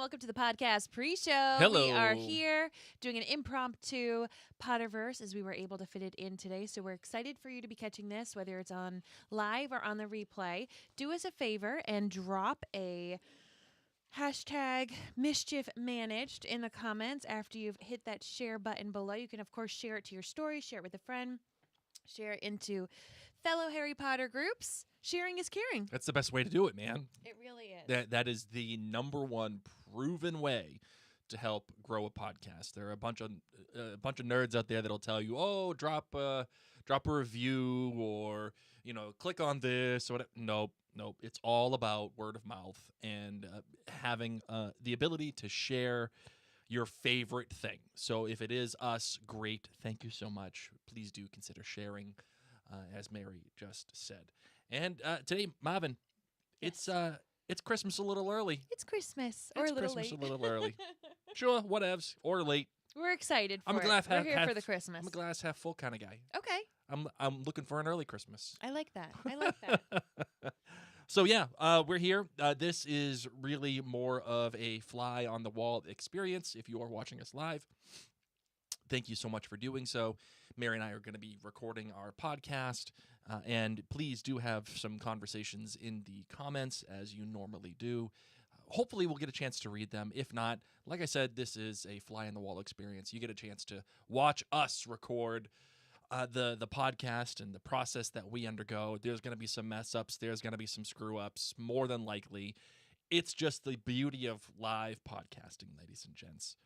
welcome to the podcast pre-show. Hello. We are here doing an impromptu Potterverse as we were able to fit it in today. So we're excited for you to be catching this, whether it's on live or on the replay. Do us a favor and drop a hashtag mischief managed in the comments after you've hit that share button below. You can, of course, share it to your story, share it with a friend, share it into fellow Harry Potter groups. Sharing is caring. That's the best way to do it, man. It really is. That is the number one proven way to help grow a podcast. There are a bunch of nerds out there that'll tell you, "Oh, drop a review or, click on this or whatever." Nope. It's all about word of mouth and having the ability to share your favorite thing. So if it is us, great. Thank you so much. Please do consider sharing, as Mary just said. And today, Marvin, Yes. it's Christmas a little early. It's Christmas or It's a little Christmas late. a little early. Sure, whatevs, or late. We're excited for I'm a it. glass We're half, here half for the Christmas. I'm a glass half full kind of guy. Okay. I'm looking for an early Christmas. I like that. I like that. So yeah, we're here. This is really more of a fly on the wall experience. If you are watching us live, thank you so much for doing so. Mary and I are going to be recording our podcast, and please do have some conversations in the comments as you normally do. Hopefully we'll get a chance to read them. If not, like I said, this is a fly on the wall experience. You get a chance to watch us record the podcast and the process that we undergo. There's going to be some mess ups. There's going to be some screw ups, more than likely. It's just the beauty of live podcasting, ladies and gents.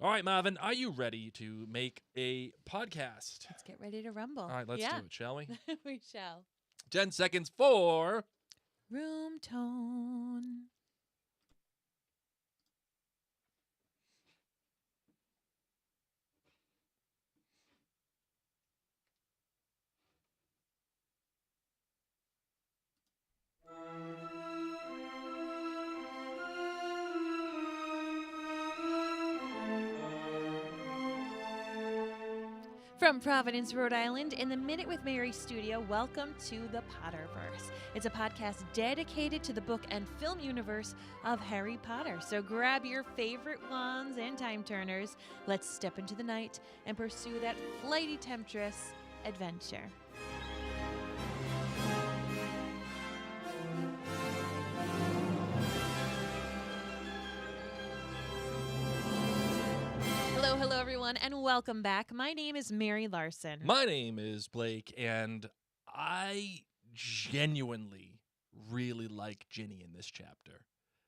All right, Marvin, are you ready to make a podcast? Let's get ready to rumble. All right, let's do it, shall we? We shall. 10 seconds for... Room tone. From Providence, Rhode Island, in the Minute with Mary studio, welcome to the Potterverse. It's a podcast dedicated to the book and film universe of Harry Potter. So grab your favorite wands and time turners. Let's step into the night and pursue that flighty temptress adventure. Hello, everyone, and welcome back. My name is Mary Larson. My name is Blake, and I genuinely really like Ginny in this chapter.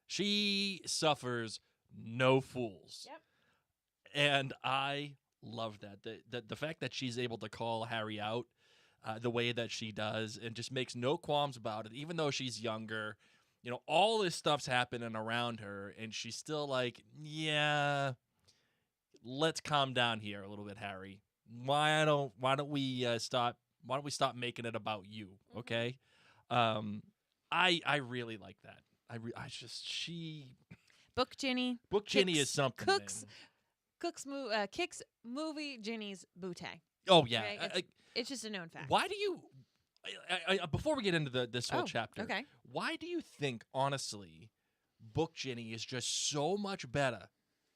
She suffers no fools. Yep. And I love that. The fact that she's able to call Harry out the way that she does and just makes no qualms about it, even though she's younger. All this stuff's happening around her, and she's still like, yeah... Let's calm down here a little bit, Harry. Why don't we stop making it about you, okay? I really like that. Book Ginny. Book Ginny is something. Kicks movie Ginny's bootay. Oh yeah, Right? It's just a known fact. Why do you? Before we get into this whole chapter, okay. Why do you think, honestly, Book Ginny is just so much better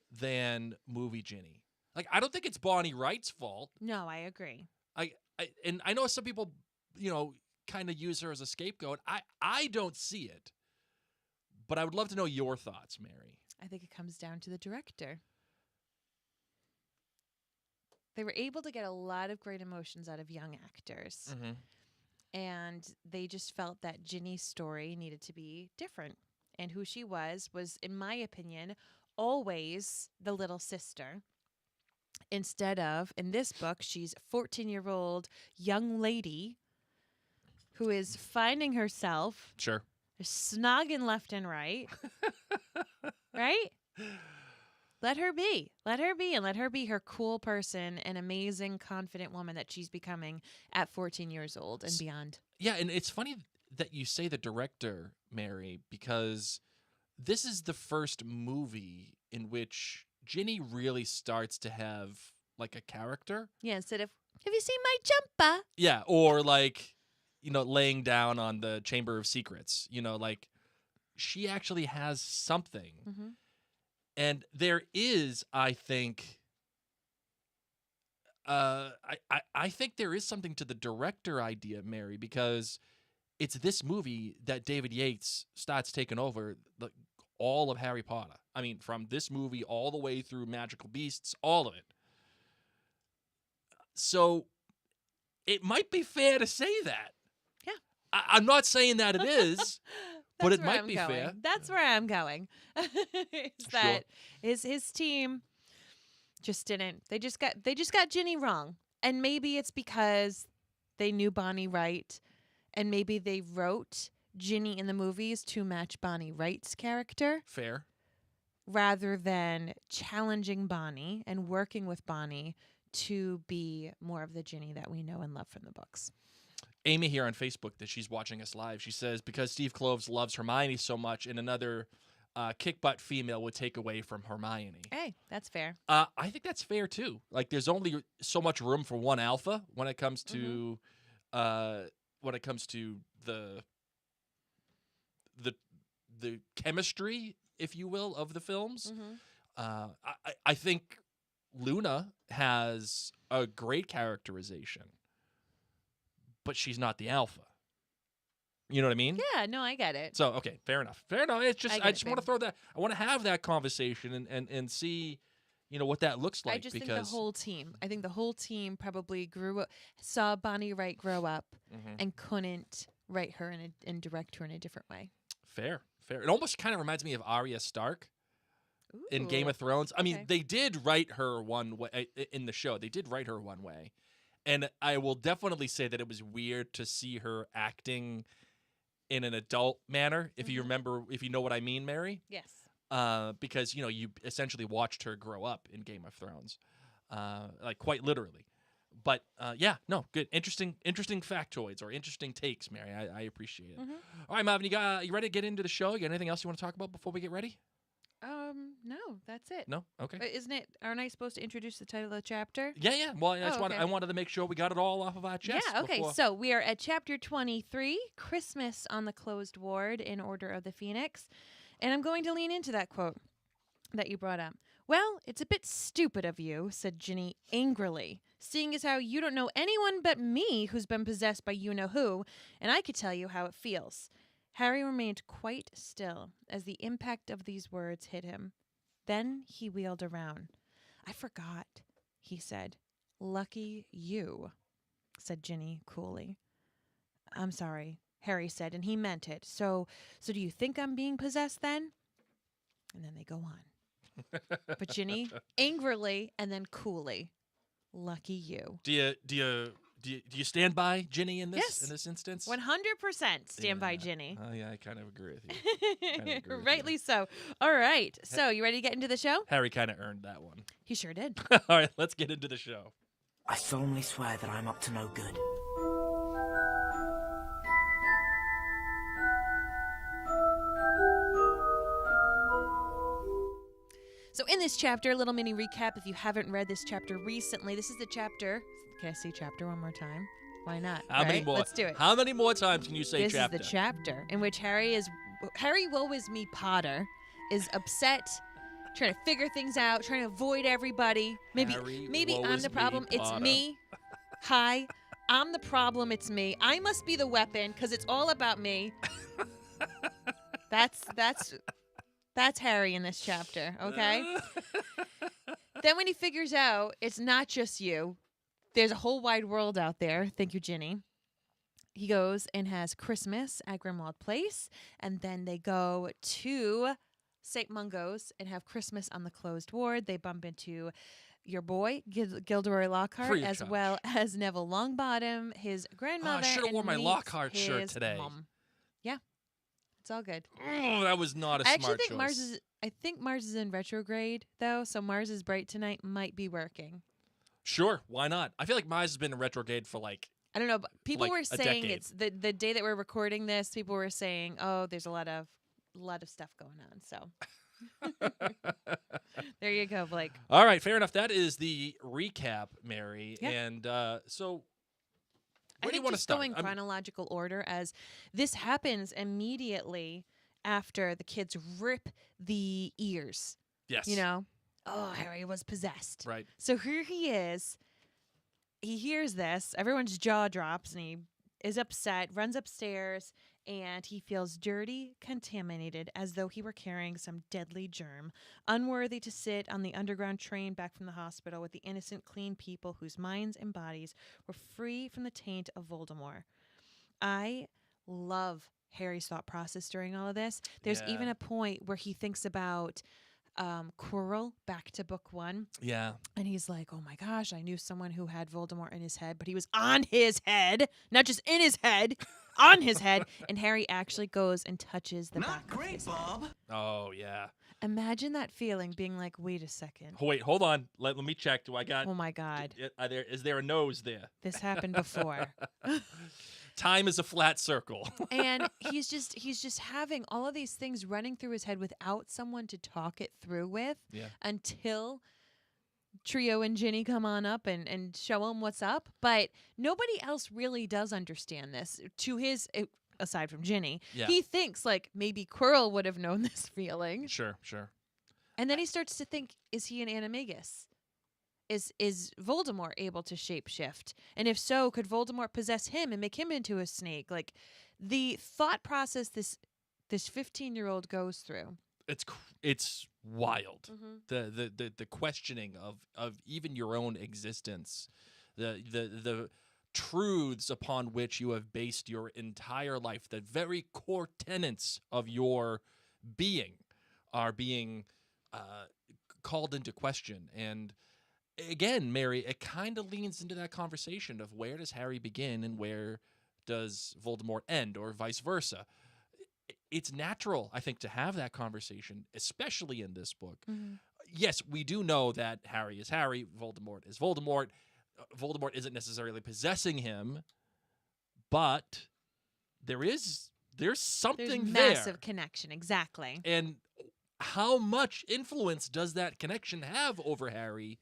than movie Ginny? Like, I don't think it's Bonnie Wright's fault. No, I agree. And I know some people, kind of use her as a scapegoat. I don't see it. But I would love to know your thoughts, Mary. I think it comes down to the director. They were able to get a lot of great emotions out of young actors. Mm-hmm. And they just felt that Ginny's story needed to be different. And who she was, in my opinion, always the little sister. Instead of, in this book, she's a 14-year-old young lady who is finding herself Sure. snogging left and right. Right? Let her be. Let her be, and let her be her cool person and amazing, confident woman that she's becoming at 14 years old and beyond. Yeah, and it's funny that you say the director, Mary, because this is the first movie in which Ginny really starts to have, like, a character. Yeah, instead of, have you seen my jumper? Yeah, or, like, laying down on the Chamber of Secrets. Like, she actually has something. Mm-hmm. And there is, I think, I think there is something to the director idea, Mary, because it's this movie that David Yates starts taking over all of Harry Potter. I mean, from this movie all the way through Magical Beasts, all of it. So it might be fair to say that. Yeah. I'm not saying that it is, but it where might I'm be going. fair. That's where I'm going. Is that his team just didn't. They just got Ginny wrong. And maybe it's because they knew Bonnie right, and maybe they wrote Ginny in the movies to match Bonnie Wright's character. Fair. Rather than challenging Bonnie and working with Bonnie to be more of the Ginny that we know and love from the books. Amy here on Facebook, that she's watching us live, she says, because Steve Kloves loves Hermione so much, and another kick-butt female would take away from Hermione. Hey, that's fair. I think that's fair, too. Like, there's only so much room for one alpha when it comes to the chemistry, if you will, of the films. I think Luna has a great characterization, but she's not the alpha. You know what I mean? Yeah, no, I get it. So, okay, fair enough. Fair enough. It's just I just want to throw that. I want to have that conversation and see, what that looks like. I just think the whole team. I think the whole team probably saw Bonnie Wright grow up, and couldn't write her and direct her in a different way. Fair. It almost kind of reminds me of Arya Stark in Game of Thrones. I mean, they did write her one way in the show. They did write her one way, and I will definitely say that it was weird to see her acting in an adult manner, if you remember, if you know what I mean, Mary. Yes. Because, you essentially watched her grow up in Game of Thrones, like quite literally. But, good. Interesting factoids or interesting takes, Mary. I appreciate it. All right, Marvin, you ready to get into the show? You got anything else you want to talk about before we get ready? No, that's it. No? Okay. Isn't it? Aren't I supposed to introduce the title of the chapter? Yeah. Well, I wanted to make sure we got it all off of our chest. Yeah, okay. So we are at chapter 23, Christmas on the Closed Ward in Order of the Phoenix. And I'm going to lean into that quote that you brought up. Well, it's a bit stupid of you, said Ginny angrily, seeing as how you don't know anyone but me who's been possessed by you-know-who, and I could tell you how it feels. Harry remained quite still as the impact of these words hit him. Then he wheeled around. I forgot, he said. Lucky you, said Ginny coolly. I'm sorry, Harry said, and he meant it. So do you think I'm being possessed then? And then they go on. But Ginny, angrily and then coolly, lucky you. Do you stand by Ginny in this Yes. in this instance? 100% stand by Ginny. Oh yeah, I kind of agree with you. Rightly so. All right. So, you ready to get into the show? Harry kind of earned that one. He sure did. All right, let's get into the show. I solemnly swear that I'm up to no good. So in this chapter, a little mini recap if you haven't read this chapter recently. This is the chapter. Can I say chapter one more time? Why not? How many more? Let's do it. How many more times can you say This chapter? is the chapter in which Harry Woe is Me Potter is upset, trying to figure things out, trying to avoid everybody. Maybe Woe I'm is the problem. me, It's Potter. me. Hi. I'm the problem. It's me. I must be the weapon because it's all about me. That's Harry in this chapter, okay? Then when he figures out it's not just you, there's a whole wide world out there. Thank you, Ginny. He goes and has Christmas at Grimmauld Place, and then they go to St. Mungo's and have Christmas on the Closed Ward. They bump into your boy, Gilderoy Lockhart, Free of as charge. well as Neville Longbottom, his grandmother. I should have and worn my meets Lockhart shirt his today. mom. Yeah, it's all good. Oh, that was not a I actually smart think choice. I think Mars is in retrograde though, so Mars is bright tonight might be working. Sure, why not? I feel like Mars has been in retrograde for like. I don't know, but people Like were a saying decade. it's the day that we're recording this. People were saying, "Oh, there's a lot of stuff going on." So there you go, Blake. All right, fair enough. That is the recap, Mary. Yeah. And so, I where do you think want to just start? going chronological order, as this happens immediately after the kids rip the ears Yes. You know? Oh, Harry was possessed. Right. So here he is. He hears this. Everyone's jaw drops and he is upset, runs upstairs, and he feels dirty, contaminated, as though he were carrying some deadly germ, unworthy to sit on the underground train back from the hospital with the innocent, clean people whose minds and bodies were free from the taint of Voldemort. I love Harry's thought process during all of this. There's Yeah. even a point where he thinks about Quirrell back to book 1. Yeah. And he's like, oh my gosh, I knew someone who had Voldemort in his head, but he was on his head, not just in his head, on his head. And Harry actually goes and touches the back of his head. Oh, yeah. Imagine that feeling, being like, wait a second. Oh, wait, hold on. Let me check. Do I got... Oh my God. Is there a nose there? This happened before. Time is a flat circle. And he's just having all of these things running through his head without someone to talk it through with until Trio and Ginny come on up and show him what's up. But nobody else really does understand this. To his, aside from Ginny, he thinks like maybe Quirrell would have known this feeling. Sure. And then he starts to think, is he an animagus? Is Voldemort able to shapeshift? And if so, could Voldemort possess him and make him into a snake? Like, the thought process this 15-year-old goes through. It's wild. Mm-hmm. The questioning of even your own existence, the truths upon which you have based your entire life, the very core tenets of your being are being called into question. And again, Mary, it kind of leans into that conversation of where does Harry begin and where does Voldemort end, or vice versa. It's natural, I think, to have that conversation, especially in this book. Mm-hmm. Yes, we do know that Harry is Harry, Voldemort is Voldemort. Voldemort isn't necessarily possessing him, but there's something there. Massive connection, exactly. And how much influence does that connection have over Harry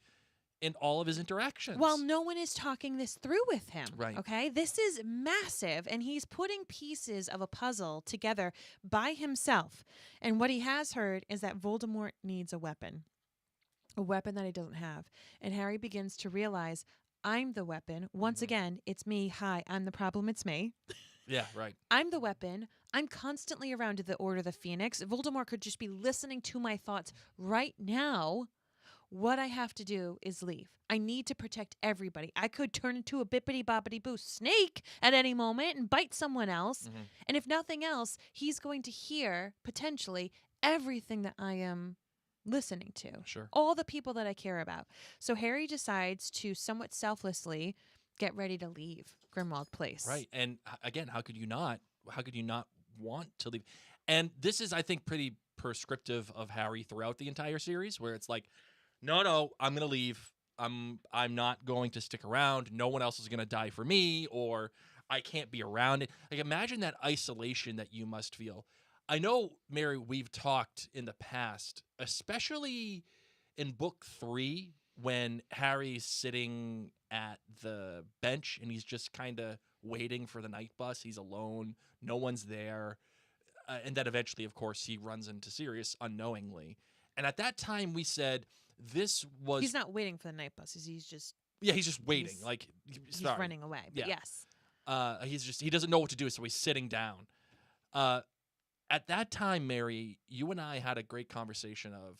in all of his interactions? Well, no one is talking this through with him. Right. Okay? This is massive, and he's putting pieces of a puzzle together by himself. And what he has heard is that Voldemort needs a weapon that he doesn't have. And Harry begins to realize, I'm the weapon. Once again, it's me. Hi, I'm the problem. It's me. Yeah, right. I'm the weapon. I'm constantly around the Order of the Phoenix. Voldemort could just be listening to my thoughts right now. What I have to do is leave. I need to protect everybody. I could turn into a bippity-boppity-boo snake at any moment and bite someone else. Mm-hmm. And if nothing else, he's going to hear, potentially, everything that I am listening to. Sure. All the people that I care about. So Harry decides to somewhat selflessly get ready to leave Grimmauld Place. Right. And again, how could you not want to leave? And this is, I think, pretty prescriptive of Harry throughout the entire series, where it's like, no, I'm going to leave. I'm not going to stick around. No one else is going to die for me, or I can't be around it. Like, imagine that isolation that you must feel. I know, Mary, we've talked in the past, especially in book 3, when Harry's sitting at the bench and he's just kind of waiting for the night bus. He's alone. No one's there. And then eventually, of course, he runs into Sirius unknowingly. And at that time, we said this was... He's not waiting for the night buses. He's just... Yeah, he's just waiting. He's running away. But yes. He doesn't know what to do, so he's sitting down. At that time, Mary, you and I had a great conversation of,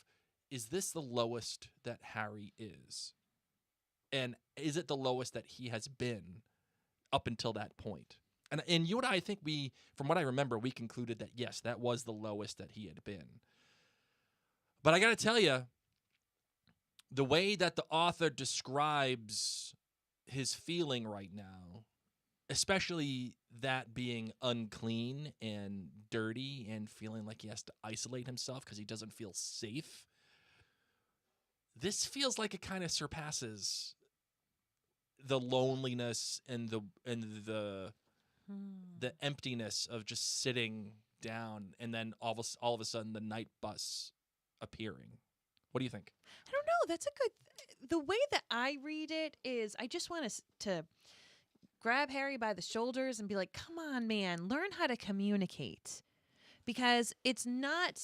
is this the lowest that Harry is? And is it the lowest that he has been up until that point? And you and I think from what I remember, we concluded that, yes, that was the lowest that he had been. But I got to tell you, the way that the author describes his feeling right now, especially that being unclean and dirty and feeling like he has to isolate himself because he doesn't feel safe, this feels like it kind of surpasses the loneliness and the emptiness of just sitting down and then all of a sudden the night bus appearing. What do you think? I don't know. That's a good... The way that I read it is I just want to grab Harry by the shoulders and be like, come on, man, learn how to communicate. Because it's not...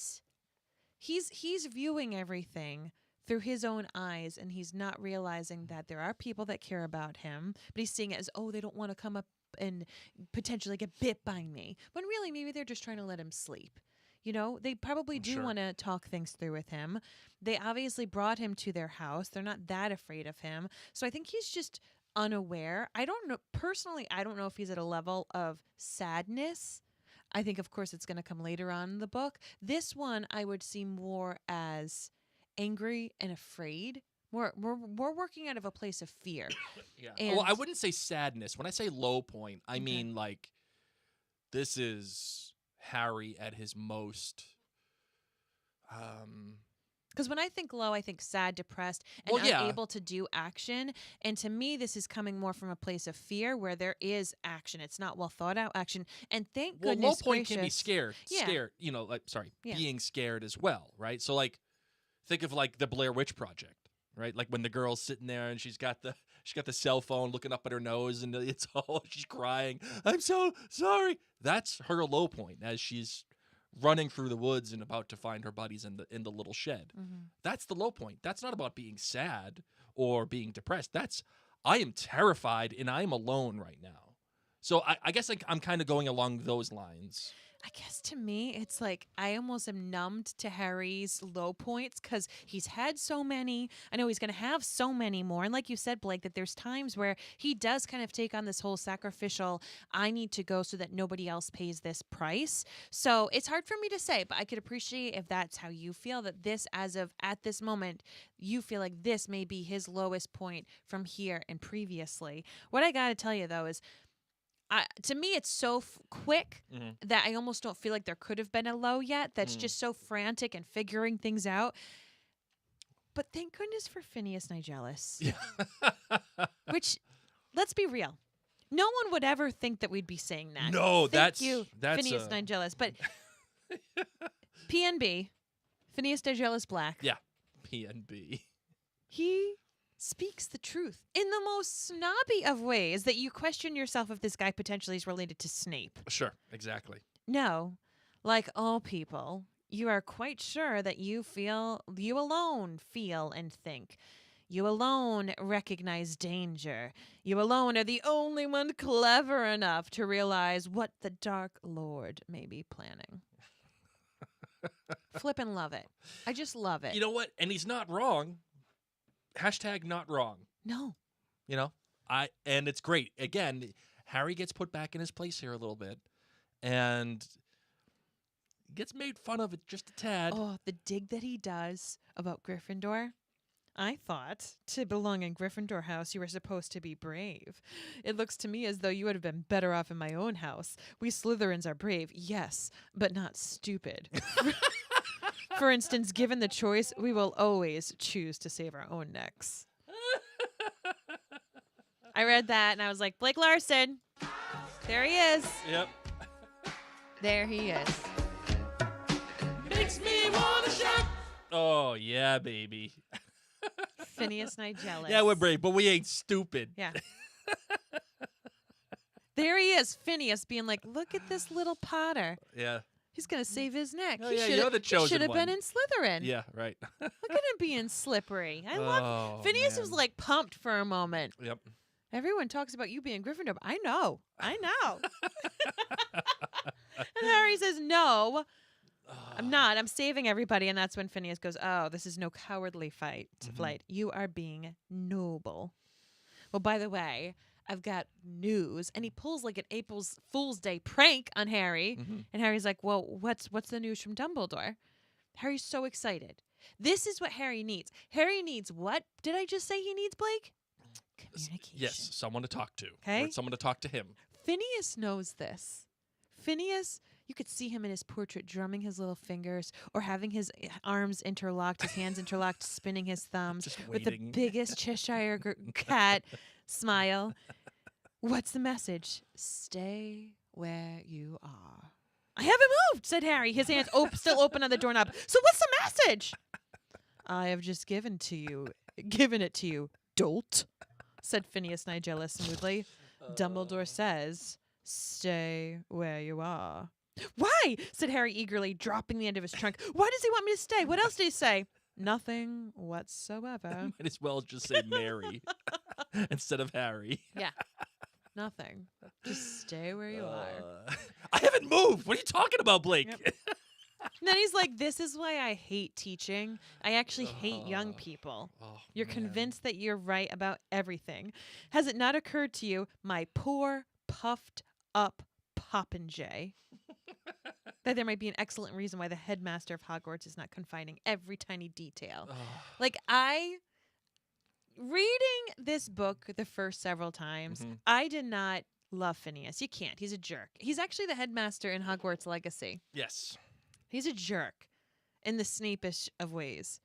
he's viewing everything through his own eyes, and he's not realizing that there are people that care about him, but he's seeing it as, oh, they don't want to come up and potentially get bit by me. When really, maybe they're just trying to let him sleep. You know, they probably do Sure. want to talk things through with him. They obviously brought him to their house. They're not that afraid of him. So I think he's just unaware. I don't know. Personally, I don't know if he's at a level of sadness. I think, of course, it's going to come later on in the book. This one I would see more as angry and afraid. We're working out of a place of fear. Yeah. Well, I And- wouldn't say sadness. When I say low point, I Okay. mean like this is Harry at his most. Because when I think low, I think sad, depressed, and Well, yeah. unable to do action. And to me, this is coming more from a place of fear where there is action. It's not well thought out action. And thank Well, goodness low point gracious, can be scared. Yeah. Scared. Yeah. Being scared as well, right? So like, think of like the Blair Witch Project, right? Like when the girl's sitting there and she's got the cell phone looking up at her nose and it's all she's crying. I'm so sorry. That's her low point as she's running through the woods and about to find her buddies in the little shed. Mhm. That's the low point. That's not about being sad or being depressed. That's I am terrified and I'm alone right now. So I guess I'm kind of going along those lines. I guess to me, it's like I almost am numbed to Harry's low points because he's had so many. I know he's going to have so many more. And like you said, Blake, that there's times where he does kind of take on this whole sacrificial, I need to go so that nobody else pays this price. So it's hard for me to say, but I could appreciate if that's how you feel, that this, as of at this moment, you feel like this may be his lowest point from here and previously. What I got to tell you, though, is to me, it's so quick Mhm. that I almost don't feel like there could have been a low yet. That's Mm. just so frantic and figuring things out. But thank goodness for Phineas Nigellus, Yeah. which, let's be real, no one would ever think that we'd be saying that. No, Thank that's you, Phineas Nigellus. But PNB, Phineas Nigellus Black, yeah, PNB. he speaks the truth in the most snobby of ways that you question yourself if this guy potentially is related to Snape. Sure, exactly. No, like all people, you are quite sure that you alone feel and think. You alone recognize danger. You alone are the only one clever enough to realize what the Dark Lord may be planning. Flippin' love it. I just love it. You know what? And he's not wrong. Hashtag not wrong. No. You know, and it's great. Again, Harry gets put back in his place here a little bit, and gets made fun of it just a tad. Oh, the dig that he does about Gryffindor. I thought to belong in Gryffindor house, you were supposed to be brave. It looks to me as though you would have been better off in my own house. We Slytherins are brave, yes, but not stupid. For instance, given the choice, we will always choose to save our own necks. I read that and I was like, Blake Larson. There he is. Yep. There he is. Makes me wanna shout. Oh yeah, baby. Phineas Nigellus. Yeah, we're brave, but we ain't stupid. Yeah. There he is, Phineas, being like, look at this little Potter. Yeah. He's going to save his neck. Oh, he yeah, should you're the chosen have been one. in Slytherin. Yeah. Right. Look at him being slippery. I love Oh, Phineas was man. like pumped for a moment. Yep. Everyone talks about you being Gryffindor. But I know. And Harry says, no, I'm not. I'm saving everybody. And that's when Phineas goes, oh, this is no cowardly flight. You are being noble. Well, by the way, I've got news. And he pulls like an April Fool's Day prank on Harry. Mhm. And Harry's like, well, what's the news from Dumbledore? Harry's so excited. This is what Harry needs. Harry needs what? Did I just say he needs, Blake? Communication. Yes, someone to talk to. Okay. Or someone to talk to him. Phineas knows this. Phineas, you could see him in his portrait drumming his little fingers or having his arms interlocked, his hands interlocked, spinning his thumbs Just with the waiting. biggest Cheshire cat smile. What's the message? Stay where you are. I haven't moved, said Harry, his hands still open on the doorknob. So what's the message? I have just given it to you, dolt, said Phineas Nigellus smoothly. Dumbledore says, stay where you are. Why? Said Harry eagerly, dropping the end of his trunk. Why does he want me to stay? What else did he say? Nothing whatsoever. Might as well just say Mary instead of Harry. Yeah. Nothing. Just stay where you are. I haven't moved. What are you talking about, Blake? Yep. And then he's like, this is why I hate teaching. I actually hate young people. Oh, You're man. convinced that you're right about everything. Has it not occurred to you, my poor, puffed up popinjay, that there might be an excellent reason why the headmaster of Hogwarts is not confining every tiny detail? Like, reading this book the first several times, I did not love Phineas. You can't. He's a jerk. He's actually the headmaster in Hogwarts Legacy. Yes. He's a jerk in the Snape-ish of ways.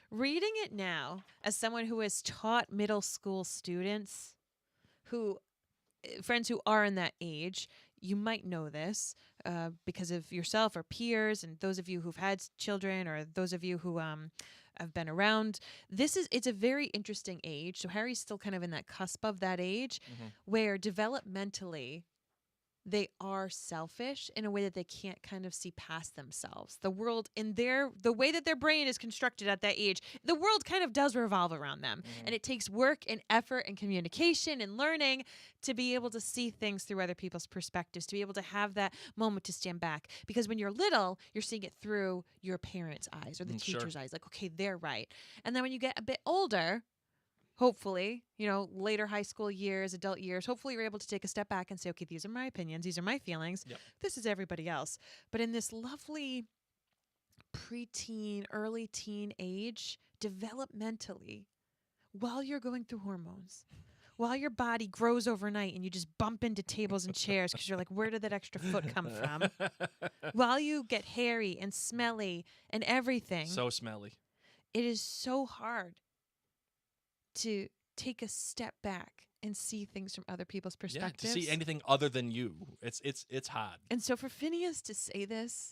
Reading it now, as someone who has taught middle school students, friends who are in that age, you might know this because of yourself or peers, and those of you who've had children, or those of you who have been around. It's a very interesting age. So Harry's still kind of in that cusp of that age where developmentally they are selfish in a way that they can't kind of see past themselves. The world the way that their brain is constructed at that age, the world kind of does revolve around them. And it takes work and effort and communication and learning to be able to see things through other people's perspectives, to be able to have that moment to stand back. Because when you're little, you're seeing it through your parents' eyes or the teacher's eyes. Like, okay, they're right. And then when you get a bit older, hopefully, later high school years, adult years, hopefully you're able to take a step back and say, okay, these are my opinions. These are my feelings. Yep. This is everybody else. But in this lovely preteen, early teen age, developmentally, while you're going through hormones, while your body grows overnight and you just bump into tables and chairs because you're like, where did that extra foot come from? While you get hairy and smelly and everything. So smelly. It is so hard to take a step back and see things from other people's perspectives. Yeah, to see anything other than you. It's hard. And so for Phineas to say this,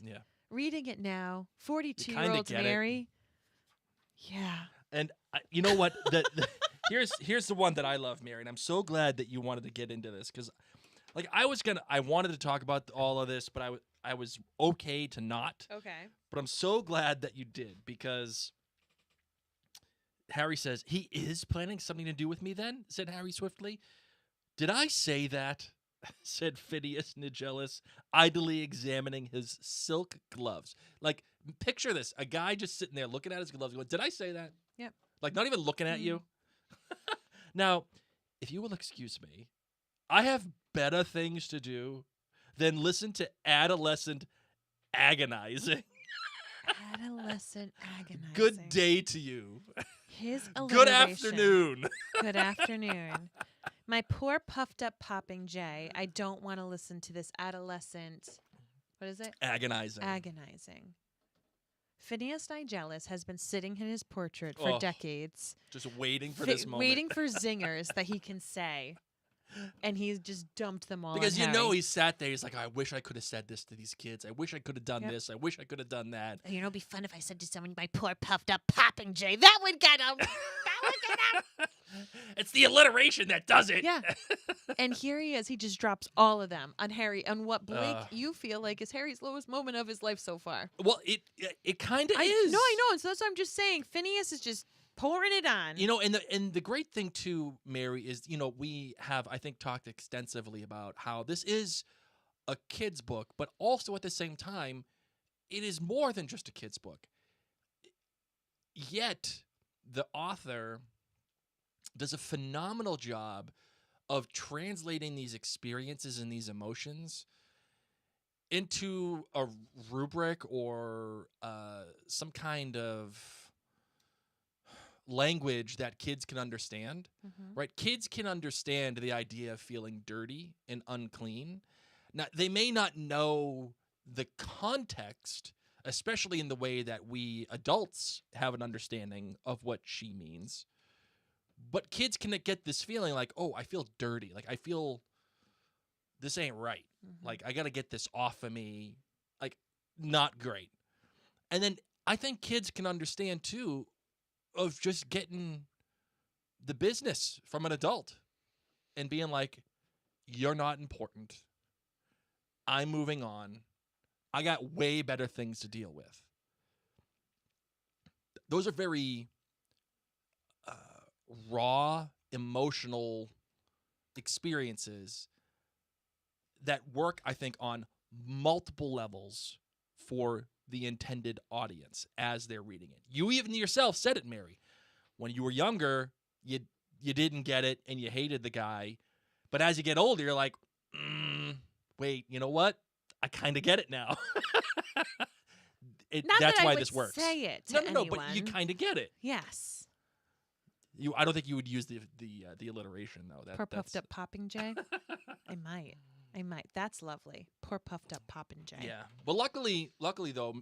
reading it now, 42-year-old Mary, And you know what? Here's the one that I love, Mary, and I'm so glad that you wanted to get into this because, like, I wanted to talk about all of this, but I was okay to not. Okay. But I'm so glad that you did because Harry says, he is planning something to do with me then, said Harry swiftly. Did I say that? Said Phineas Nigellus, idly examining his silk gloves. Like, picture this. A guy just sitting there looking at his gloves going, did I say that? Yep. Like, not even looking at you. Now, if you will excuse me, I have better things to do than listen to adolescent agonizing. Adolescent agonizing. Good day to you. His Good alliteration. afternoon. Good afternoon. My poor puffed up popping Jay. I don't want to listen to this adolescent. What is it? Agonizing. Agonizing. Phineas Nigellus has been sitting in his portrait for decades. Just waiting for this moment. Waiting for zingers that he can say. And he's just dumped them all Because on Harry. he sat there. He's like, I wish I could have said this to these kids. I wish I could have done this. I wish I could have done that. It'd be fun if I said to someone, my poor puffed up popping Jay. That would get him. That would get him. It's the alliteration that does it. Yeah. And here he is. He just drops all of them on Harry. And what, Blake, you feel like is Harry's lowest moment of his life so far. Well, it kind of is. No, I know. And so that's what I'm just saying. Phineas is just pouring it on. And the great thing too, Mary, is we have, I think, talked extensively about how this is a kid's book, but also at the same time, it is more than just a kid's book. Yet the author does a phenomenal job of translating these experiences and these emotions into a rubric or some kind of language that kids can understand, right? Kids can understand the idea of feeling dirty and unclean. Now, they may not know the context, especially in the way that we adults have an understanding of what she means. But kids can get this feeling like, oh, I feel dirty. Like, I feel this ain't right. Like, I got to get this off of me. Like, not great. And then I think kids can understand, too, of just getting the business from an adult and being like, you're not important. I'm moving on. I got way better things to deal with. Those are very raw, emotional experiences that work, I think, on multiple levels for the intended audience as they're reading it. You even yourself said it, Mary. When you were younger, you didn't get it and you hated the guy. But as you get older, you're like, wait, you know what? I kind of get it now. Not That's that I why would this works. say it to No, anyone. but you kind of get it. Yes. I don't think you would use the alliteration though. Poor puffed up Popping Jay. I might. That's lovely. Poor puffed up Poppin' Jay. Yeah. But luckily though,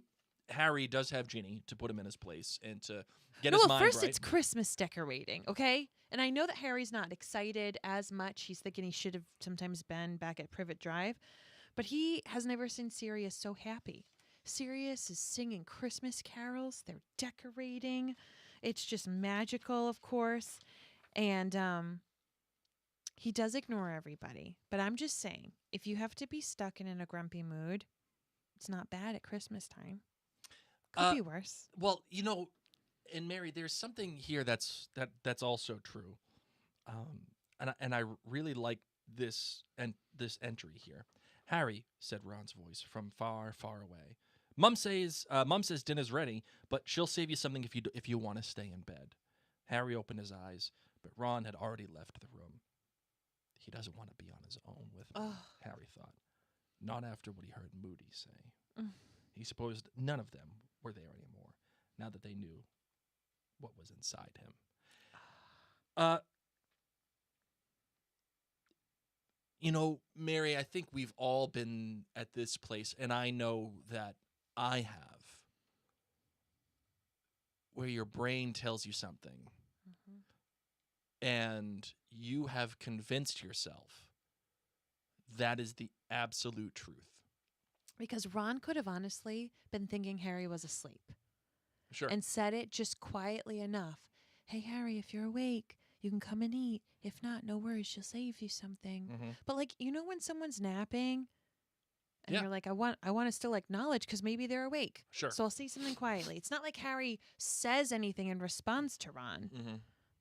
Harry does have Ginny to put him in his place and to get his mind right. Well, first it's Christmas decorating, okay? And I know that Harry's not excited as much. He's thinking he should have sometimes been back at Privet Drive. But he has never seen Sirius so happy. Sirius is singing Christmas carols. They're decorating. It's just magical, of course. And he does ignore everybody. But I'm just saying, if you have to be stuck in a grumpy mood, it's not bad at Christmas time. Could be worse. Well, and Mary, there's something here that's also true. And I really like this entry here. Harry, said Ron's voice from far, far away. Mum says dinner's ready, but she'll save you something if you want to stay in bed. Harry opened his eyes, but Ron had already left the room. He doesn't want to be on his own with me, Harry thought. Not after what he heard Moody say. He supposed none of them were there anymore, now that they knew what was inside him. Mary, I think we've all been at this place, and I know that I have, where your brain tells you something, and you have convinced yourself that is the absolute truth. Because Ron could have honestly been thinking Harry was asleep. Sure. And said it just quietly enough. Hey, Harry, if you're awake, you can come and eat. If not, no worries, she'll save you something. But when someone's napping and you're like, I want to still acknowledge because maybe they're awake. Sure. So I'll say something quietly. It's not like Harry says anything in response to Ron.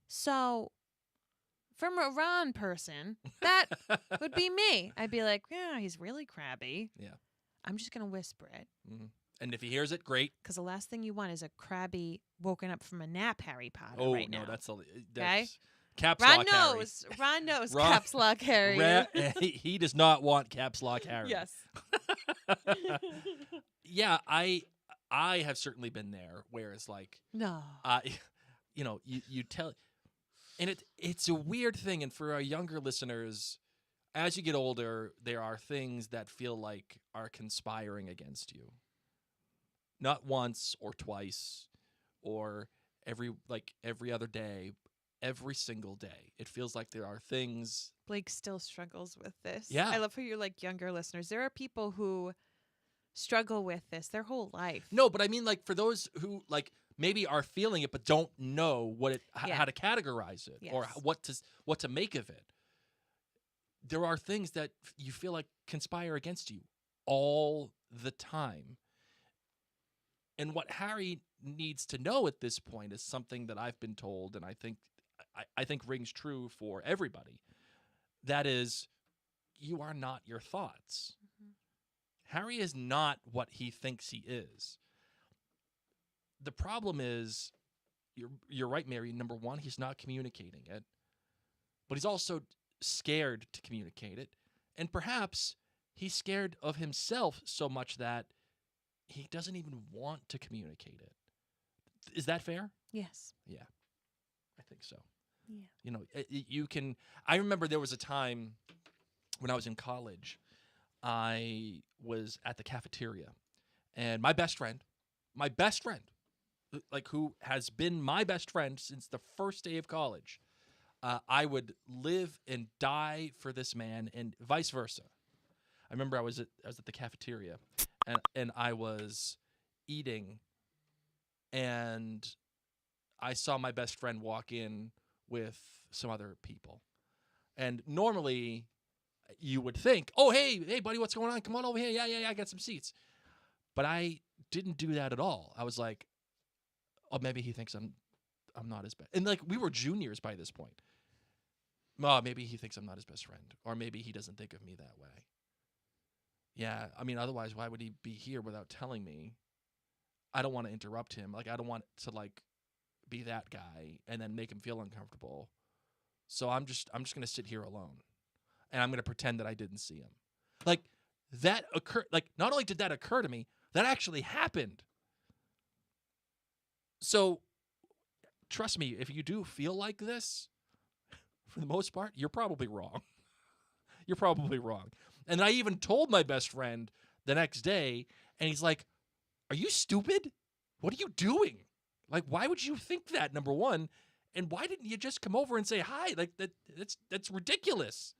So from a Ron person, that would be me. I'd be like, yeah, he's really crabby. Yeah. I'm just going to whisper it. And if he hears it, great. Because the last thing you want is a crabby woken up from a nap Harry Potter right now. No, that's okay? Caps Ron lock knows. Harry. Ron knows caps lock Harry. He does not want caps lock Harry. Yes. Yeah, I have certainly been there where it's like, no. You tell, and it's a weird thing. And for our younger listeners, as you get older, there are things that feel like are conspiring against you. Not once or twice or every other day, every single day. It feels like there are things. Blake still struggles with this. Yeah. I love how you're younger listeners. There are people who struggle with this their whole life. No, but I mean for those who maybe are feeling it but don't know how to categorize it or what to make of it. There are things that you feel like conspire against you all the time. And what Harry needs to know at this point is something that I've been told, and I think rings true for everybody. That is, you are not your thoughts. Harry is not what he thinks he is. The problem is, you're right, Mary. Number one, he's not communicating it, but he's also scared to communicate it, and perhaps he's scared of himself so much that he doesn't even want to communicate it. Is that fair? Yes. Yeah, I think so. Yeah. You can. I remember there was a time when I was in college. I was at the cafeteria, and my best friend, who has been my best friend since the first day of college, I would live and die for this man, and vice versa. I remember I was at the cafeteria, and I was eating, and I saw my best friend walk in with some other people. And normally you would think, oh, hey, buddy, what's going on? Come on over here. Yeah, I got some seats. But I didn't do that at all. I was like, oh, maybe he thinks I'm not his best. And like we were juniors by this point. Oh, maybe he thinks I'm not his best friend, or maybe he doesn't think of me that way. Yeah, I mean, otherwise, why would he be here without telling me? I don't want to interrupt him. Like, I don't want to like be that guy and then make him feel uncomfortable. So I'm just gonna sit here alone, and I'm gonna pretend that I didn't see him. Like that occurred. Like not only did that occur to me, that actually happened. So trust me, if you do feel like this, for the most part, you're probably wrong. You're probably wrong. And I even told my best friend the next day, and he's like, "Are you stupid? What are you doing? Like, why would you think that, number one? And why didn't you just come over and say hi? Like that's ridiculous."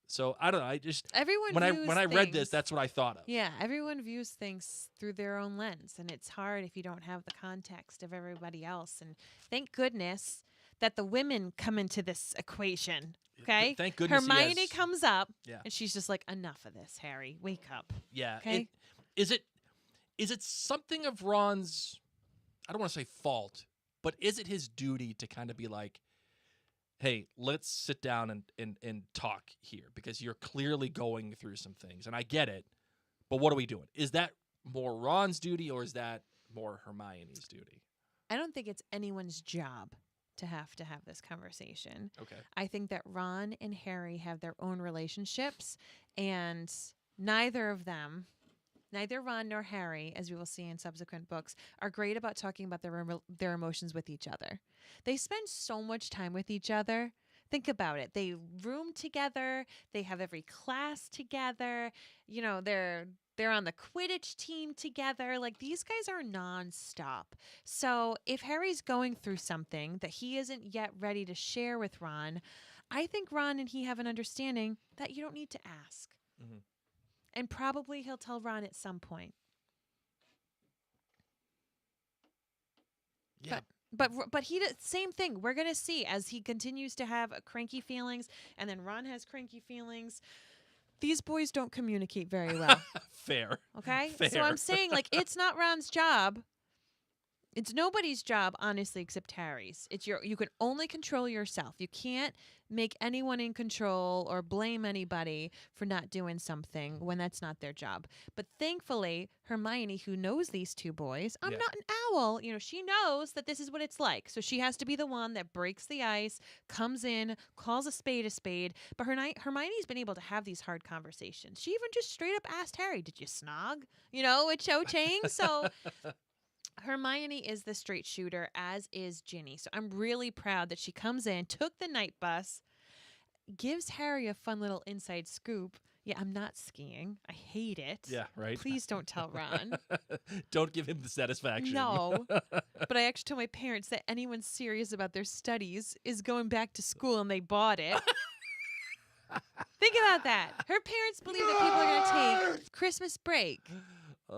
So I don't know. I just Everyone when views I read things- this, that's what I thought of. Yeah, everyone views things through their own lens, and it's hard if you don't have the context of everybody else. And thank goodness that the women come into this equation. Okay, Thank goodness. Hermione comes up, Yeah. and she's just like, "Enough of this, Harry. Wake up." Yeah. Okay. Is it something of Ron's? I don't want to say fault, but is it his duty to kind of be like, "Hey, let's sit down and talk here because you're clearly going through some things, and I get it, but what are we doing?" Is that more Ron's duty or is that more Hermione's duty? I don't think it's anyone's job to have this conversation. Okay. I think that Ron and Harry have their own relationships, and neither Ron nor Harry, as we will see in subsequent books, are great about talking about their emotions with each other. They spend so much time with each other. Think about it. They room together. They have every class together. You know, they're on the Quidditch team together. Like, these guys are nonstop. So if Harry's going through something that he isn't yet ready to share with Ron, I think Ron and he have an understanding that you don't need to ask. Mm-hmm. And probably he'll tell Ron at some point. Yeah. But he same thing. We're gonna see as he continues to have cranky feelings, and then Ron has cranky feelings. These boys don't communicate very well. Fair. Okay, Fair. so I'm saying like it's not Ron's job. It's nobody's job, honestly, except Harry's. You can only control yourself. You can't make anyone in control or blame anybody for not doing something when that's not their job. But thankfully, Hermione, who knows these two boys, I'm Yeah. not an owl. You know, she knows that this is what it's like. So she has to be the one that breaks the ice, comes in, calls a spade a spade. But Hermione's been able to have these hard conversations. She even just straight up asked Harry, "Did you snog?" You know, with Cho Chang. So Hermione is the straight shooter, as is Ginny. So I'm really proud that she comes in, took the night bus, gives Harry a fun little inside scoop. Yeah, I'm not skiing. I hate it. Yeah, right. Please don't tell Ron. Don't give him the satisfaction. No. But I actually told my parents that anyone serious about their studies is going back to school, and they bought it. Think about that. Her parents believe that people are going to take Christmas break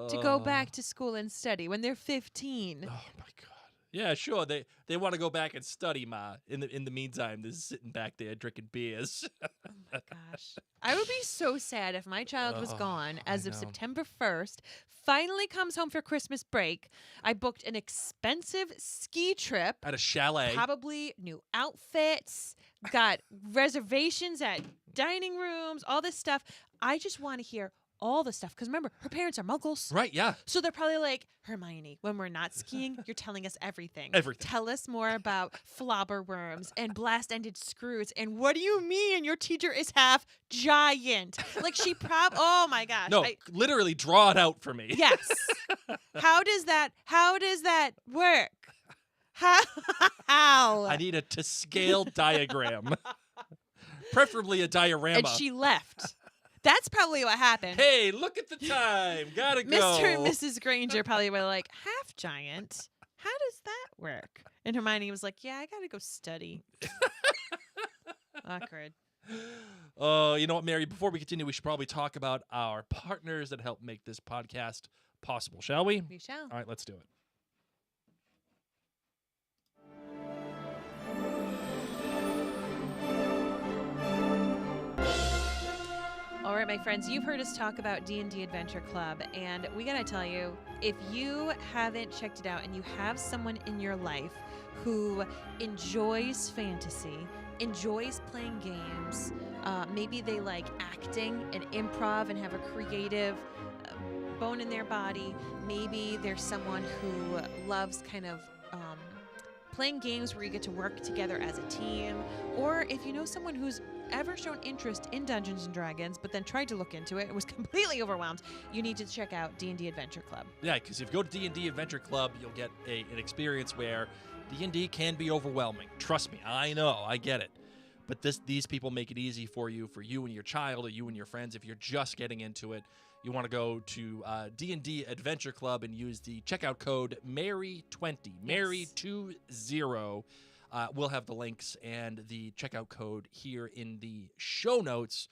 to go back to school and study when they're 15. Oh my god. Yeah, sure. They want to go back and study, Ma. In the meantime, they're sitting back there drinking beers. Oh my gosh. I would be so sad if my child was gone as of know. September 1st, finally comes home for Christmas break. I booked an expensive ski trip, At a chalet. probably new outfits, got reservations at dining rooms, all this stuff. I just want to hear all the stuff. Because remember, her parents are muggles. Right, yeah. So they're probably like, "Hermione, when we're not skiing, you're telling us everything. Everything. Tell us more about flobber worms and blast-ended screws. And what do you mean your teacher is half giant?" Like she oh my gosh. No, literally draw it out for me. Yes. How does that work? How? I need a to scale diagram. Preferably a diorama. And she left. That's probably what happened. Hey, look at the time. Gotta go. Mr. and Mrs. Granger probably were like, "Half giant? How does that work?" And Hermione was like, "Yeah, I gotta go study." Awkward. Oh, you know what, Mary? Before we continue, we should probably talk about our partners that help make this podcast possible, shall we? We shall. All right, let's do it. All right, my friends, you've heard us talk about D&D Adventure Club, and we gotta tell you, if you haven't checked it out and you have someone in your life who enjoys fantasy, enjoys playing games, maybe they like acting and improv and have a creative bone in their body, maybe there's someone who loves kind of playing games where you get to work together as a team, or if you know someone who's ever shown interest in Dungeons and Dragons but then tried to look into it and was completely overwhelmed, you need to check out D&D Adventure Club. Yeah, because if you go to D&D Adventure Club, you'll get an experience where D&D can be overwhelming. Trust me, I know, I get it. But these people make it easy for you and your child, or you and your friends. If you're just getting into it, you want to go to D&D Adventure Club and use the checkout code MARY20, MARY20. We'll have the links and the checkout code here in the show notes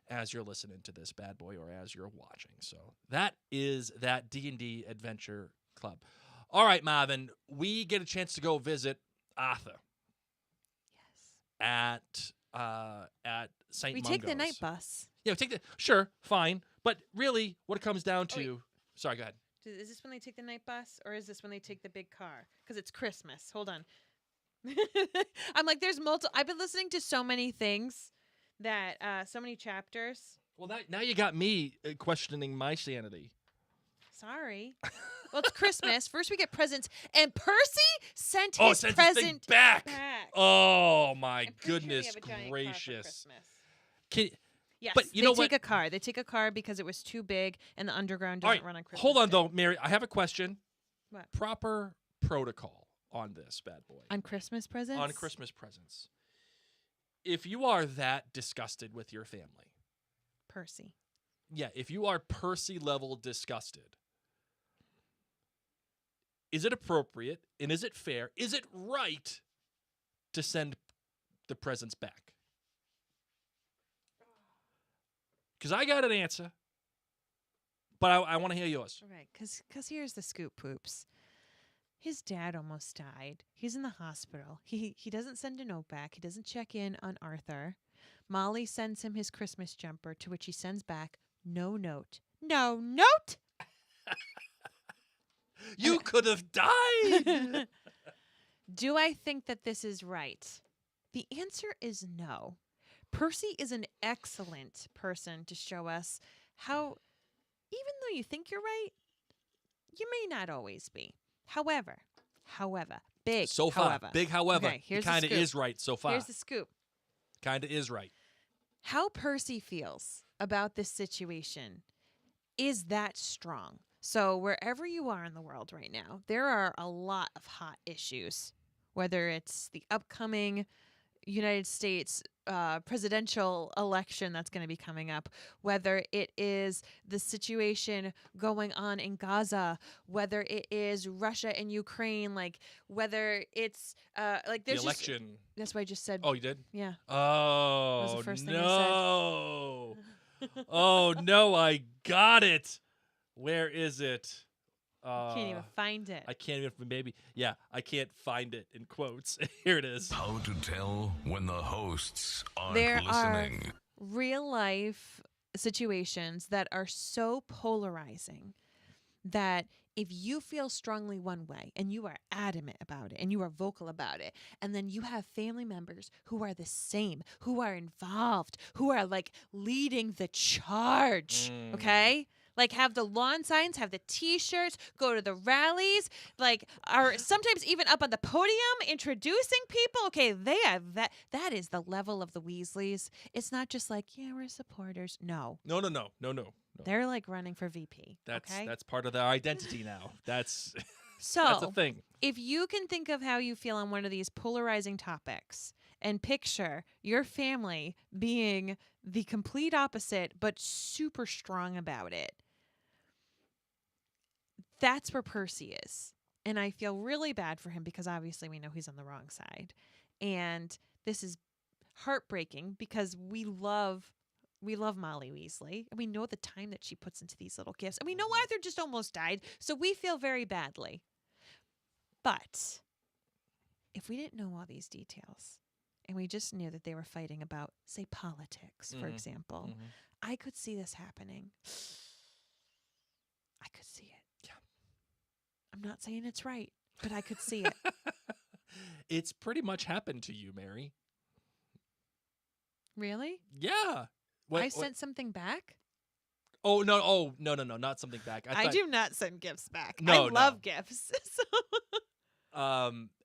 as you're listening to this bad boy or as you're watching. So that is that D&D Adventure Club. All right, Marvin, we get a chance to go visit Arthur. Yes. At St. We Mungo's. take the night bus. Yeah, sure, fine. But really, what it comes down to... Sorry, go ahead. Is this when they take the night bus, or is this when they take the big car? Because it's Christmas. Hold on. I'm like, there's multiple... I've been listening to so many things that... so many chapters. Well, now you got me questioning my sanity. Sorry. Well, it's Christmas. First we get presents. And Percy sent his His present thing back. Oh, my I'm pretty sure we goodness have a giant car for gracious. Christmas. Yes, but you know they what? take a car. They take a car because it was too big and the underground All doesn't right, run on Christmas hold on, Day. though, Mary. I have a question. What? Proper protocol on this bad boy. On Christmas presents? On Christmas presents. If you are that disgusted with your family. Percy. Yeah, if you are Percy level disgusted. Is it appropriate and is it fair? Is it right to send the presents back? Because I got an answer, but I want to hear yours. Right, because here's the scoop, Poops. His dad almost died. He's in the hospital. He doesn't send a note back. He doesn't check in on Arthur. Molly sends him his Christmas jumper, to which he sends back no note. No note! You could have died! Do I think that this is right? The answer is no. Percy is an excellent person to show us how, even though you think you're right, you may not always be. However, big So far, however. big however. Okay, here's he kind the of scoop. is right so far. Here's the scoop. Kind of is right. How Percy feels about this situation is that strong. So wherever you are in the world right now, there are a lot of hot issues, whether it's the upcoming United States presidential election that's going to be coming up, whether it is the situation going on in Gaza, whether it is Russia and Ukraine, like whether it's like there's The election. That's what I just said. Oh, you did? Yeah. Oh, the first thing I no. Oh, no, I got it. Where is it? Can't even find it. I can't even, maybe. Yeah, I can't find it in quotes. Here it is. How to tell when the hosts aren't There listening. are real life situations that are so polarizing that if you feel strongly one way and you are adamant about it and you are vocal about it, and then you have family members who are the same, who are involved, who are like leading the charge, okay? Like have the lawn signs, have the T-shirts, go to the rallies, like are sometimes even up on the podium introducing people. Okay, they have that. That is the level of the Weasleys. It's not just like, yeah, we're supporters. No. No. They're like running for VP. Okay? That's part of their identity now. That's So that's a thing. if you can think of how you feel on one of these polarizing topics and picture your family being the complete opposite but super strong about it, that's where Percy is. And I feel really bad for him because obviously we know he's on the wrong side. And this is heartbreaking because we love Molly Weasley. And we know the time that she puts into these little gifts. And we know Arthur just almost died. So we feel very badly. But if we didn't know all these details and we just knew that they were fighting about, say, politics, for example, I could see this happening. I could see it. Yeah. I'm not saying it's right, but I could see it. It's pretty much happened to you, Mary. Really? Yeah. I sent something back? Oh, no. Oh, no, not something back. I do not send gifts back. No, I love gifts. So.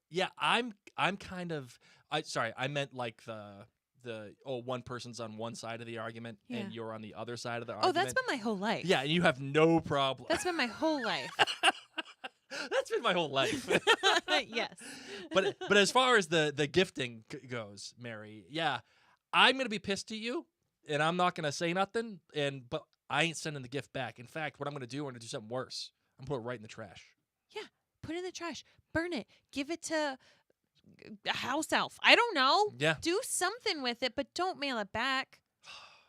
Yeah, I'm kind of I meant like one person's on one side of the argument and you're on the other side of the argument. Oh, that's been my whole life. Yeah, and you have no problem. That's been my whole life. That's been my whole life. Yes. But as far as the gifting goes, Mary, yeah, I'm gonna be pissed at you, and I'm not gonna say nothing. But I ain't sending the gift back. In fact, what I'm gonna do something worse. I'm gonna put it right in the trash. Yeah, put it in the trash. Burn it. Give it to a house elf. I don't know. Yeah. Do something with it, but don't mail it back.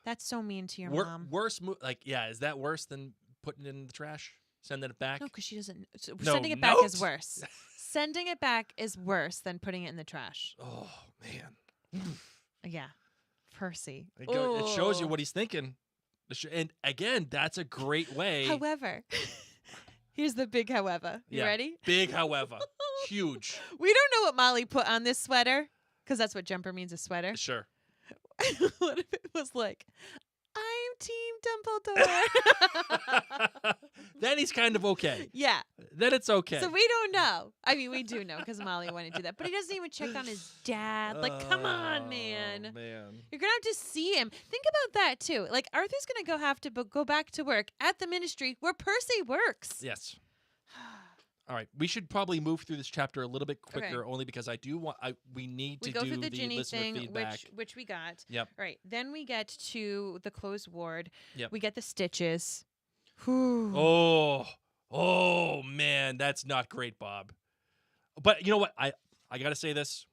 That's so mean to your mom. Worse, is that worse than putting it in the trash? Sending it back? No, because she doesn't. No, sending it back note. is worse. Sending it back is worse than putting it in the trash. Oh, man. Yeah. Percy. It shows you what he's thinking. And again, that's a great way. However, here's the big however. You ready? Big however. Huge. We don't know what Molly put on this sweater, because that's what jumper means, a sweater. Sure. What if it was like, I'm Team Dumbledore? Then he's kind of okay. Yeah. Then it's okay. So we don't know. I mean, we do know because Molly wanted to do that. But he doesn't even check on his dad. Like, come on, man. Man. You're going to have to see him. Think about that, too. Like, Arthur's going to have to go back to work at the ministry where Percy works. Yes. All right. We should probably move through this chapter a little bit quicker, only because I do want. We need to go do through the Ginny listener thing, feedback. which we got. Yep. All right. Then we get to the closed ward. Yep. We get the stitches. Oh man, that's not great, Bob. But you know what? I gotta say this.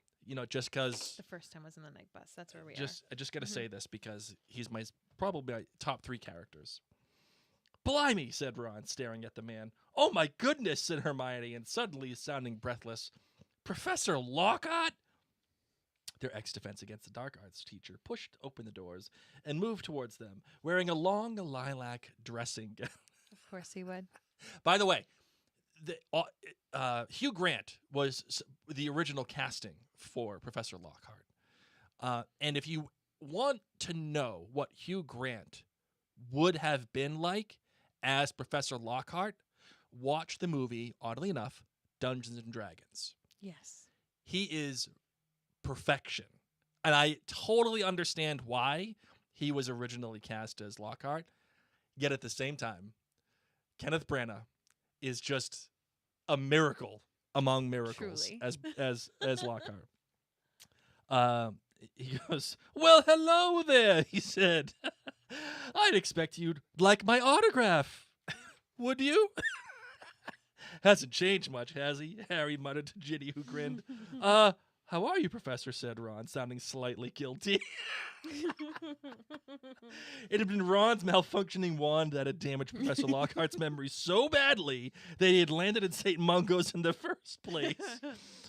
Just because the first time was in the night bus. That's where we are. I just gotta say this because he's probably my top 3 characters. Blimey, said Ron, staring at the man. Oh my goodness, said Hermione, and suddenly sounding breathless. Professor Lockhart? Their ex-defense against the dark arts teacher pushed open the doors and moved towards them, wearing a long lilac dressing gown. Of course he would. By the way, Hugh Grant was the original casting for Professor Lockhart. And if you want to know what Hugh Grant would have been like as Professor Lockhart, watch the movie, oddly enough, Dungeons & Dragons. Yes. He is perfection. And I totally understand why he was originally cast as Lockhart. Yet at the same time, Kenneth Branagh is just a miracle among miracles. Truly. as Lockhart. He goes, "Well, hello there," he said. "I'd expect you'd like my autograph. Would you?" "Hasn't changed much, has he?" Harry muttered to Ginny, who grinned. How are you, Professor?" said Ron, sounding slightly guilty. It had been Ron's malfunctioning wand that had damaged Professor Lockhart's memory so badly that he had landed in St. Mungo's in the first place.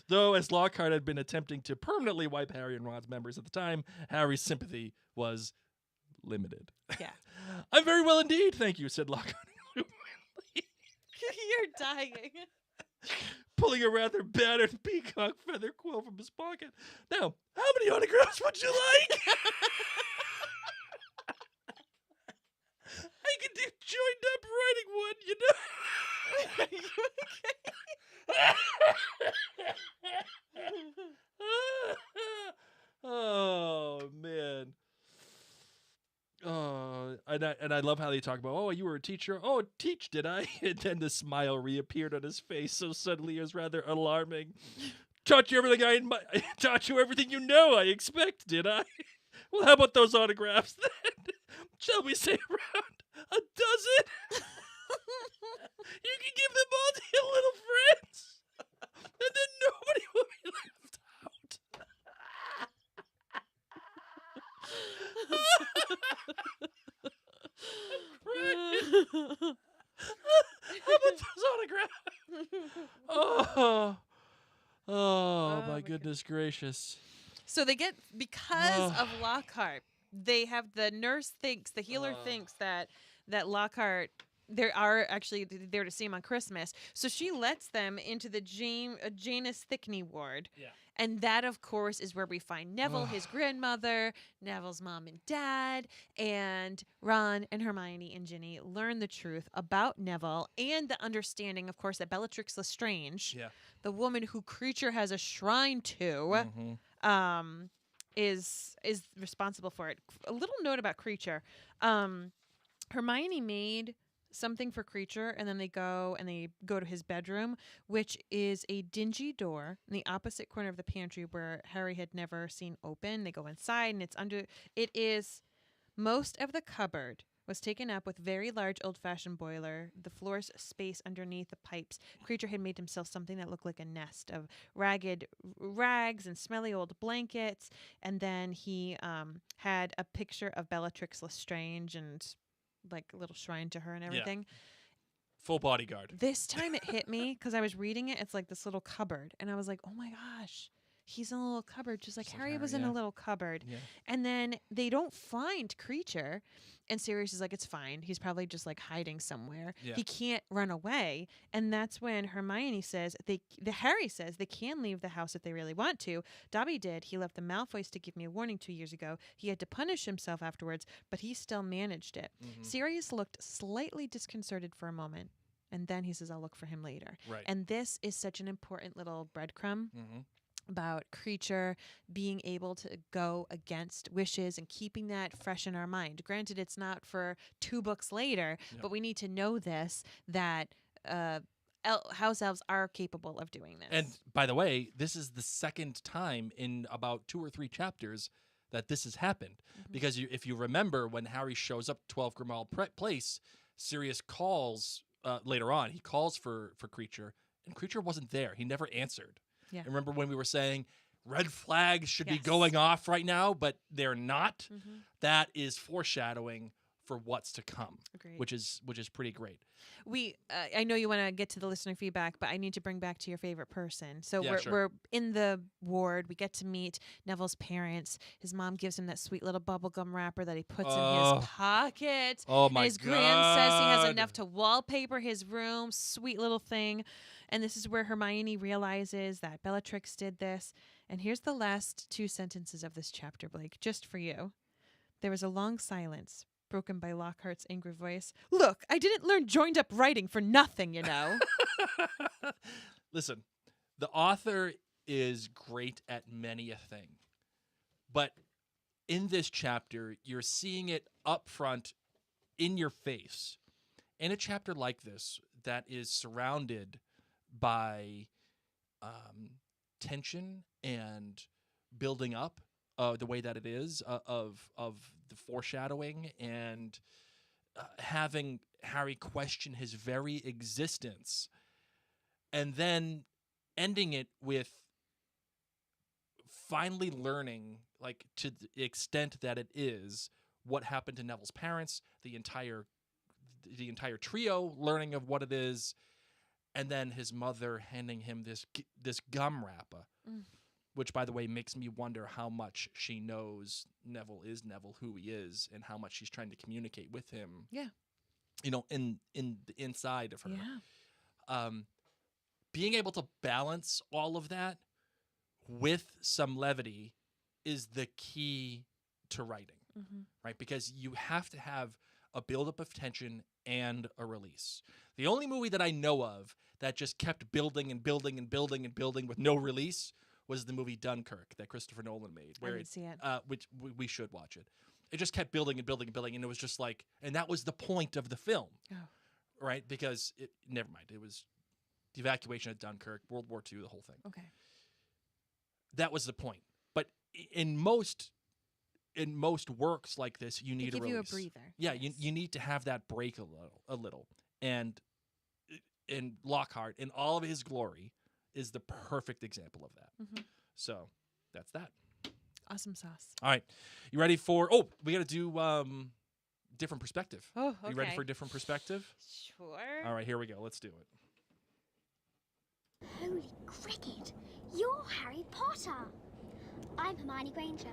Though, as Lockhart had been attempting to permanently wipe Harry and Ron's memories at the time, Harry's sympathy was limited. Yeah. "I'm very well indeed, thank you," said Lockhart. You're dying. Pulling a rather battered peacock feather quill from his pocket. "Now, how many autographs would you like?" "I could do joined up writing one, you know." Are you Oh man. Oh, and I love how they talk about, "Oh, you were a teacher. Oh, teach, did I?" And then the smile reappeared on his face so suddenly it was rather alarming. Taught you everything taught you everything you know, I expect, did I?" "Well, how about those autographs then? Shall we say around a dozen? You can give them all to your little friends, and then nobody will be left out." How about those autographs? Oh, my goodness gracious. So they get, because of Lockhart, the healer thinks that Lockhart they are actually there to see him on Christmas. So she lets them into the Janus Thickney ward. Yeah. And that, of course, is where we find Neville, his grandmother, Neville's mom and dad, and Ron and Hermione and Ginny learn the truth about Neville and the understanding, of course, that Bellatrix Lestrange, the woman who Kreacher has a shrine to, is responsible for it. A little note about Kreacher. Hermione made something for Kreacher, and then they go to his bedroom, which is a dingy door in the opposite corner of the pantry where Harry had never seen open. They go inside, and most of the cupboard was taken up with very large old-fashioned boiler, the floor's space underneath the pipes. Kreacher had made himself something that looked like a nest of ragged rags and smelly old blankets, and then he had a picture of Bellatrix Lestrange and like a little shrine to her and everything. Full bodyguard. This time it hit me because I was reading it. It's like this little cupboard. And I was like, oh my gosh, he's in a little cupboard. Just like Harry was in a little cupboard. Yeah. And then they don't find Kreacher. And Sirius is like, it's fine. He's probably just like hiding somewhere. Yeah. He can't run away. And that's when Hermione says, Harry says they can leave the house if they really want to. Dobby did. He left the Malfoys to give me a warning 2 years ago. He had to punish himself afterwards, but he still managed it. Mm-hmm. Sirius looked slightly disconcerted for a moment. And then he says, I'll look for him later. Right. And this is such an important little breadcrumb. Mm-hmm. About Kreacher being able to go against wishes and keeping that fresh in our mind. Granted, it's not for 2 books later, but we need to know this, that house elves are capable of doing this. And by the way, this is the second time in about 2 or 3 chapters that this has happened. Mm-hmm. Because if you remember, when Harry shows up at 12 Grimmauld Place, Sirius calls, later on, he calls for Kreacher, and Kreacher wasn't there. He never answered. Yeah. Remember when we were saying red flags should be going off right now, but they're not? Mm-hmm. That is foreshadowing for what's to come, which is pretty great. I know you want to get to the listener feedback, but I need to bring back to your favorite person. So Yeah, we're in the ward. We get to meet Neville's parents. His mom gives him that sweet little bubblegum wrapper that he puts in his pocket. Oh my and his grand says he has enough to wallpaper his room. Sweet little thing. And this is where Hermione realizes that Bellatrix did this. And here's the last 2 sentences of this chapter, Blake, just for you. There was a long silence, broken by Lockhart's angry voice. Look, I didn't learn joined-up writing for nothing, you know. Listen, the author is great at many a thing. But in this chapter, you're seeing it up front in your face. In a chapter like this that is surrounded by tension and building up the way that it is of the foreshadowing and having Harry question his very existence, and then ending it with finally learning, like to the extent that it is, what happened to Neville's parents, the entire trio learning of what it is. And then his mother handing him this gum wrapper, which, by the way, makes me wonder how much she knows Neville is Neville, who he is, and how much she's trying to communicate with him. Yeah, in the inside of her. Yeah. Being able to balance all of that with some levity is the key to writing, right? Because you have to have a buildup of tension and a release. The only movie that I know of that just kept building and building and building and building with no release was the movie Dunkirk that Christopher Nolan made. I didn't see it. Which we should watch it. It just kept building and building and building, and it was just like, and that was the point of the film, right? Because never mind, it was the evacuation of Dunkirk, World War II, the whole thing. Okay. That was the point. But in most works like this, you need a release. Give you a breather. Yeah, you need to have that break a little. And Lockhart, in all of his glory, is the perfect example of that. Mm-hmm. So that's that. Awesome sauce. All right, you ready for? Oh, we got to do different perspective. Oh, okay. You ready for a different perspective? Sure. All right, here we go. Let's do it. Holy cricket! You're Harry Potter. I'm Hermione Granger,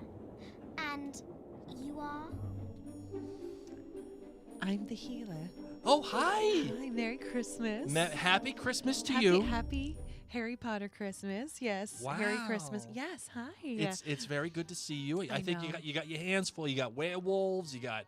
and You are? I'm the healer. Oh, hi. Hi, Merry Christmas. Happy Christmas to happy, you. Happy Harry Potter Christmas. Yes. Merry Christmas. Wow. Yes. Hi. It's very good to see you. I think know. you got your hands full. You got werewolves. You got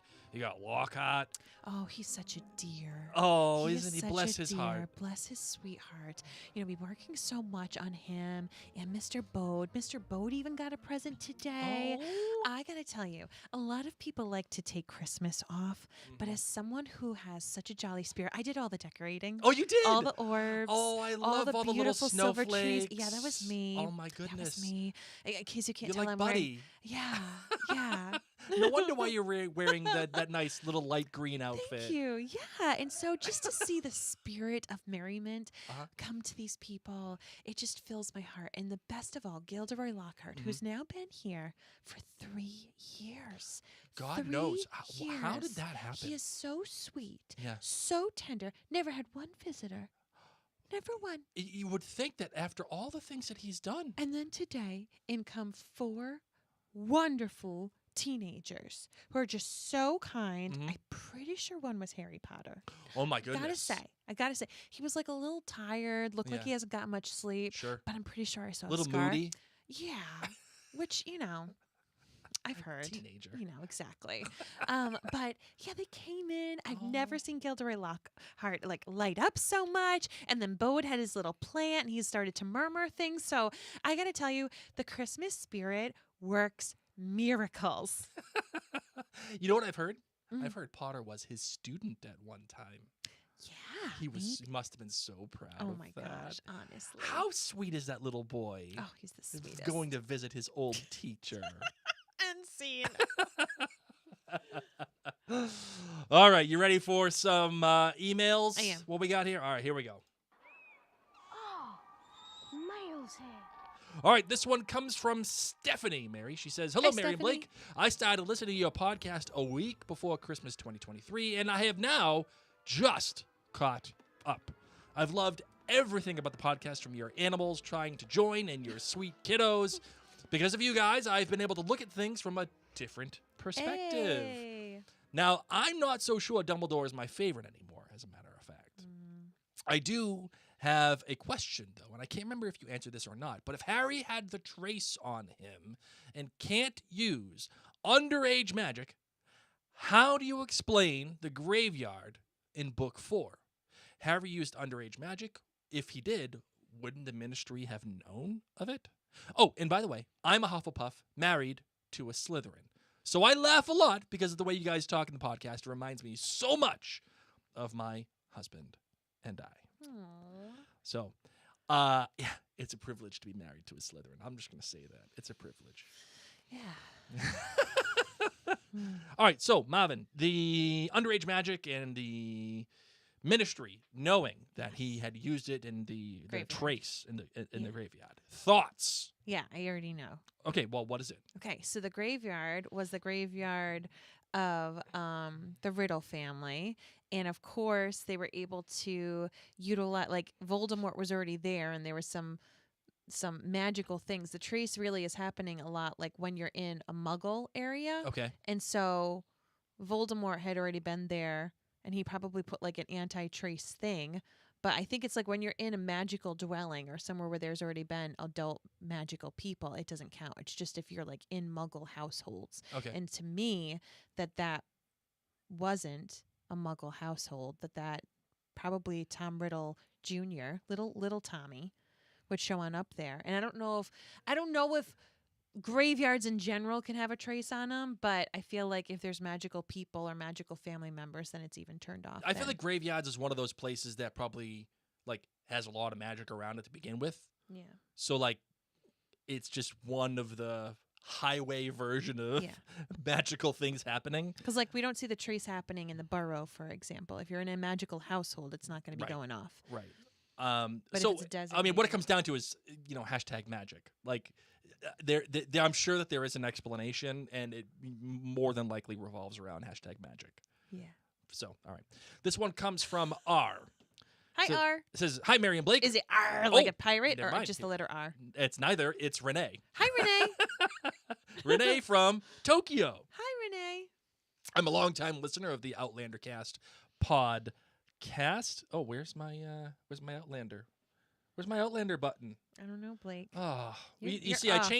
Lockhart. Oh, he's such a dear. Oh, He isn't is he? such Bless a his dear. heart. Bless his sweetheart. You know, we're working so much on him and Mr. Bode. Mr. Bode even got a present today. Oh. I gotta tell you, a lot of people like to take Christmas off, but as someone who has such a jolly spirit, I did all the decorating. Oh, you did? All the orbs. Oh, I love the all the little beautiful silver trees. snowflakes. Yeah, that was me. Oh, my goodness. That was me. In case you can't You're tell, like I'm wearing. Buddy. Yeah, yeah. No wonder why you're wearing that nice little light green outfit. Thank you. Yeah. And so just to see the spirit of merriment Uh-huh. come to these people, it just fills my heart. And the best of all, Gilderoy Lockhart, who's now been here for 3 years. God 3 knows. How did years. that happen? He is so sweet, Yeah. so tender, never had one visitor. Never one. You would think that after all the things that he's done. And then today, in come 4 wonderful teenagers who are just so kind. Mhm. I'm pretty sure one was Harry Potter. Oh, my goodness. I gotta say, he was like a little tired, looked like Yeah. he hasn't got much sleep. Sure. But I'm pretty sure I saw A little a scar. moody. Yeah, which, I've heard. Teenager. Exactly. But yeah, they came in. I've Oh. never seen Gilderoy Lockhart like light up so much. And then Bode had his little plant and he started to murmur things. So I gotta tell you, the Christmas spirit works miracles. You know what I've heard? Mm. I've heard Potter was his student at one time. Yeah. He maybe. must have been so proud Oh of my that. gosh, honestly. How sweet is that little boy? Oh, he's the sweetest. Going to visit his old teacher. and scene. All right, you ready for some emails? I am. What we got here? All right, here we go. Oh, Mail's here. All right, this one comes from Stephanie, Mary. She says, hello, Hi, Mary and Blake. I started listening to your podcast a week before Christmas 2023, and I have now just caught up. I've loved everything about the podcast, from your animals trying to join and your sweet kiddos. Because of you guys, I've been able to look at things from a different perspective. Hey. Now, I'm not so sure Dumbledore is my favorite anymore, as a matter of fact. I do have a question, though, and I can't remember if you answered this or not, but if Harry had the trace on him and can't use underage magic, how do you explain the graveyard in Book 4? Harry used underage magic. If he did, wouldn't the Ministry have known of it? Oh, and by the way, I'm a Hufflepuff, married to a Slytherin. So I laugh a lot because of the way you guys talk in the podcast. It reminds me so much of my husband and I. Aw. So, yeah, it's a privilege to be married to a Slytherin. I'm just going to say that. It's a privilege. Yeah. All right, so, Marvin, the underage magic and the Ministry knowing that he had used it in the Graveyard. trace in the Yeah. graveyard. Thoughts? Yeah, I already know. Okay, well, what is it? Okay, so the graveyard was the graveyard of the Riddle family. And of course, they were able to utilize, like, Voldemort was already there, and there was some magical things. The trace really is happening a lot, like, when you're in a Muggle area. Okay. And so Voldemort had already been there, and he probably put, like, an anti-trace thing. But I think it's like when you're in a magical dwelling or somewhere where there's already been adult magical people, it doesn't count. It's just if you're, like, in Muggle households. Okay. And to me, that wasn't a Muggle household, that probably Tom Riddle Jr., little Tommy, would show on up there. And I don't know if graveyards in general can have a trace on them, but I feel like if there's magical people or magical family members, then it's even turned off. I feel then. like graveyards is one of those places that probably, like, has a lot of magic around it to begin with. Yeah. So, like, it's just one of the highway version of Yeah. magical things happening. Because, like, we don't see the trace happening in the Burrow, for example. If you're in a magical household, it's not going to be Right. going off. Right. But So, if it's a I mean, what it designated- comes down to is, hashtag magic. Like, there, I'm sure that there is an explanation, and it more than likely revolves around hashtag magic. Yeah. So, all right. This one comes from R. Hi, So- R. It says, hi, Mary and Blake. Is it R like Oh, a pirate never or mind. just the letter R? It's neither. It's Renee. Hi, Renee. Renee from Tokyo. Hi, I'm a longtime listener of the Outlander Cast podcast. Oh, where's my Outlander? Where's my Outlander button? I don't know, Blake. Oh, you You're see, off.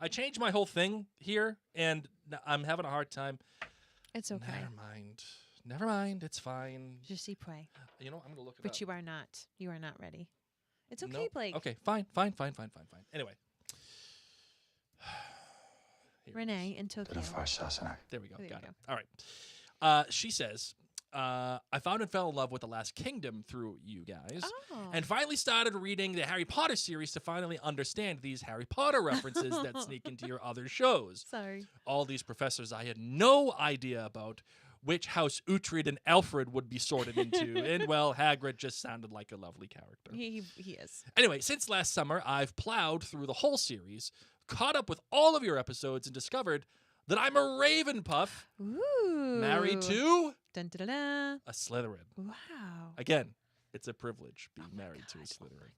I changed my whole thing here, and I'm having a hard time. It's okay. Never mind. It's fine. Je suis prêt. You know, I'm gonna look it up. But you are not. You are not ready. It's okay, Nope. Blake. Okay, fine. Anyway. Here it Renee is. in Tokyo. There we go. There you Got go. it. All right. She says, I found and fell in love with The Last Kingdom through you guys. Oh. And finally started reading the Harry Potter series to finally understand these Harry Potter references that sneak into your other shows. Sorry. All these professors I had no idea about which house Uhtred and Alfred would be sorted into. And, well, Hagrid just sounded like a lovely character. He is. Anyway, since last summer, I've plowed through the whole series, caught up with all of your episodes, and discovered that I'm a Ravenpuff, Ooh. married to Dun, dun, dun, dun. a Slytherin. Wow. Again, it's a privilege being Oh my married to a God, oh Slytherin.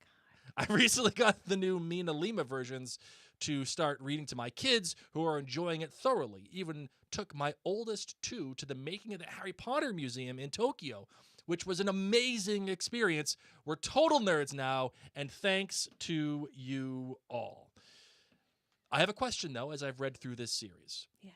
my I recently got the new Mina Lima versions to start reading to my kids, who are enjoying it thoroughly. Even took my oldest two to the making of the Harry Potter Museum in Tokyo, which was an amazing experience. We're total nerds now, and thanks to you all. I have a question, though, as I've read through this series. Yes.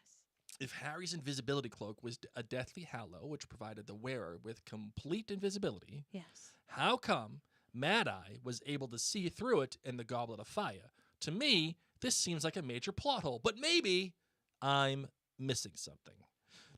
If Harry's invisibility cloak was a deathly hallow, which provided the wearer with complete invisibility, Yes. how come Mad Eye was able to see through it in the Goblet of Fire? To me, this seems like a major plot hole, but maybe I'm missing something.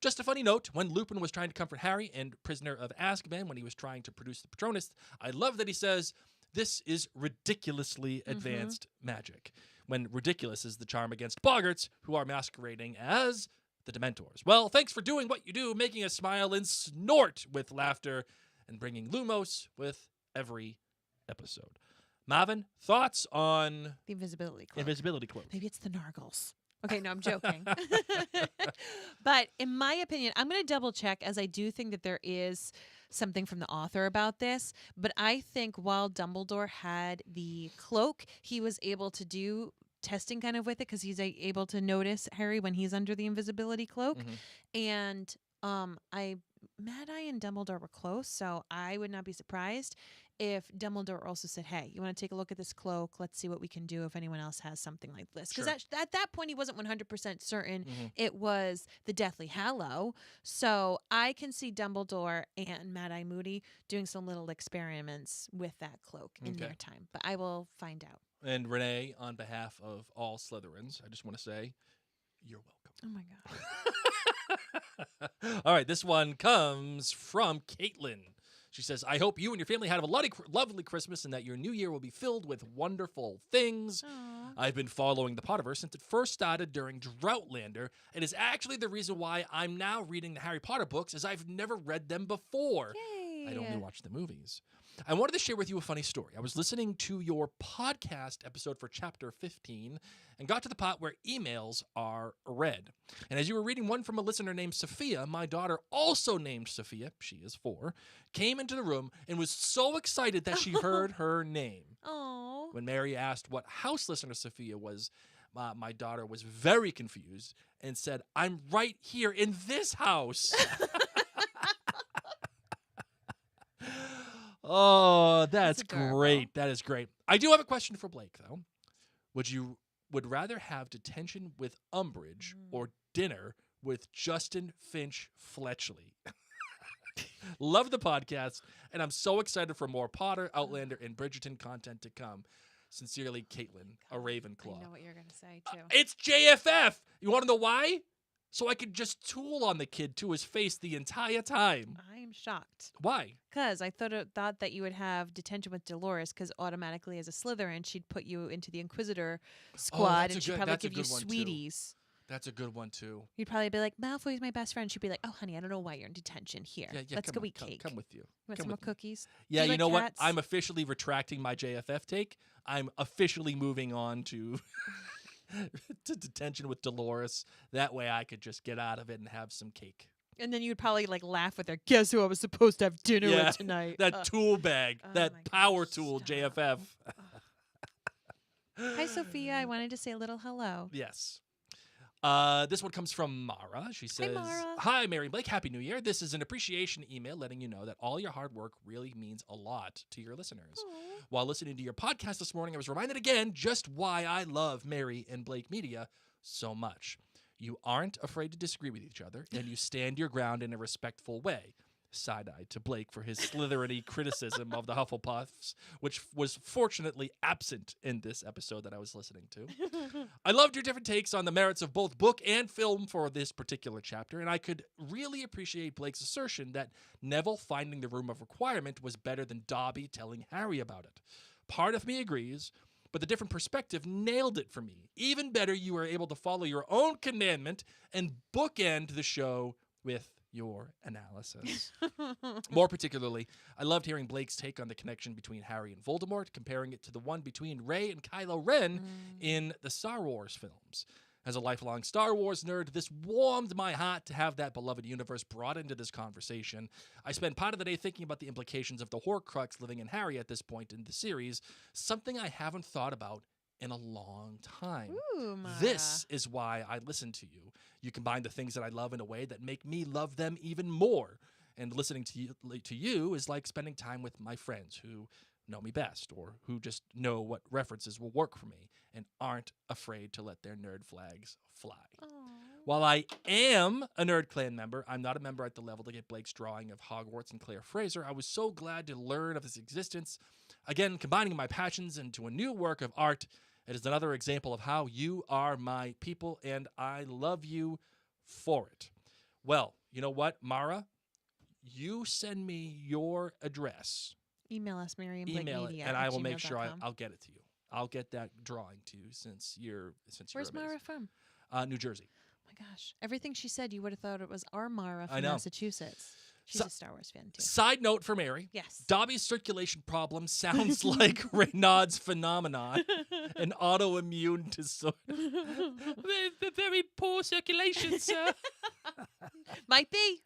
Just a funny note, when Lupin was trying to comfort Harry and Prisoner of Azkaban when he was trying to produce the Patronus, I love that he says, this is ridiculously advanced magic, when ridiculous is the charm against boggarts who are masquerading as the Dementors. Well, thanks for doing what you do, making us smile and snort with laughter and bringing Lumos with every episode. Marvin, thoughts on The invisibility cloak. invisibility cloak? Maybe it's the Nargles. Okay, no, I'm joking. But in my opinion, I'm going to double check, as I do think that there is something from the author about this. But I think while Dumbledore had the cloak, he was able to do testing kind of with it because he's able to notice Harry when he's under the invisibility cloak. And Mad Eye and Dumbledore were close, so I would not be surprised if Dumbledore also said, hey, you want to take a look at this cloak? Let's see what we can do if anyone else has something like this. Because at that point, he wasn't 100% certain it was the Deathly Hallow. So I can see Dumbledore and Mad Eye Moody doing some little experiments with that cloak in their time. But I will find out. And Renee, on behalf of all Slytherins, I just want to say, you're welcome. Oh, my God. All right, this one comes from Caitlin. She says, I hope you and your family have a lovely Christmas and that your new year will be filled with wonderful things. Aw. I've been following the Potterverse since it first started during Droughtlander, and is actually the reason why I'm now reading the Harry Potter books, as I've never read them before. Yay. I'd only watched the movies. I wanted to share with you a funny story. I was listening to your podcast episode for chapter 15 and got to the part where emails are read. And as you were reading one from a listener named Sophia, my daughter, also named Sophia, she is 4, came into the room and was so excited that she heard her name. Oh. When Mary asked what house listener Sophia was, my daughter was very confused and said, I'm right here in this house. Oh, that's great. That is great. I do have a question for Blake, though. Would rather have detention with Umbridge or dinner with Justin Finch Fletchley? Love the podcast, and I'm so excited for more Potter, Outlander, and Bridgerton content to come. Sincerely, Caitlin, a Ravenclaw. I know what you're going to say, too. It's JFF. You want to know why? So I could just tool on the kid to his face the entire time. I am shocked. Why? Because I thought that you would have detention with Dolores, because automatically as a Slytherin, she'd put you into the Inquisitor squad, and she'd probably give you sweeties. That's a good one, too. You'd probably be like, Malfoy's my best friend. She'd be like, oh, honey, I don't know why you're in detention. Here, let's go eat cake. Come with you. You want Come some more with me. cookies? Yeah, Do you like know cats? what? I'm officially retracting my JFF take. I'm officially moving on to to detention with Dolores. That way I could just get out of it and have some cake. And then you'd probably like laugh with her. Guess who I was supposed to have dinner with tonight? That tool bag, Oh that my power gosh, tool, stop. JFF. Hi, Sophia. I wanted to say a little hello. Yes. This one comes from Mara. She says, Mara. Hi, Mary and Blake. Happy New Year. This is an appreciation email letting you know that all your hard work really means a lot to your listeners. Aw. While listening to your podcast this morning, I was reminded again just why I love Mary and Blake Media so much. You aren't afraid to disagree with each other, and you stand your ground in a respectful way. Side-eye to Blake for his Slytherin-y criticism of the Hufflepuffs, which was fortunately absent in this episode that I was listening to. I loved your different takes on the merits of both book and film for this particular chapter, and I could really appreciate Blake's assertion that Neville finding the Room of Requirement was better than Dobby telling Harry about it. Part of me agrees, but the different perspective nailed it for me. Even better, you were able to follow your own commandment and bookend the show with your analysis. More particularly, I loved hearing Blake's take on the connection between Harry and Voldemort, comparing it to the one between Rey and Kylo Ren in the Star Wars films. As a lifelong Star Wars nerd, this warmed my heart to have that beloved universe brought into this conversation. I spent part of the day thinking about the implications of the Horcrux living in Harry at this point in the series, something I haven't thought about in a long time. Ooh, Mara. This is why I listen to you. You combine the things that I love in a way that make me love them even more. And listening to you is like spending time with my friends who know me best or who just know what references will work for me and aren't afraid to let their nerd flags fly. Aw. While I am a Nerd Clan member, I'm not a member at the level to get Blake's drawing of Hogwarts and Claire Fraser. I was so glad to learn of his existence. Again, combining my passions into a new work of art. It is another example of how you are my people, and I love you for it. Well, you know what, Mara? You send me your address. Email us, Mary and Blake Email it, Media and at I will make sure gmail.com. I'll get it to you. I'll get that drawing to you since you're Where's amazing. Mara from? New Jersey. Oh my gosh. Everything she said, you would have thought it was our Mara I from know. Massachusetts. She's So- a Star Wars fan, too. Side note for Mary. Yes. Dobby's circulation problem sounds like Raynaud's phenomenon, an autoimmune disorder. Very poor circulation, sir. Might be.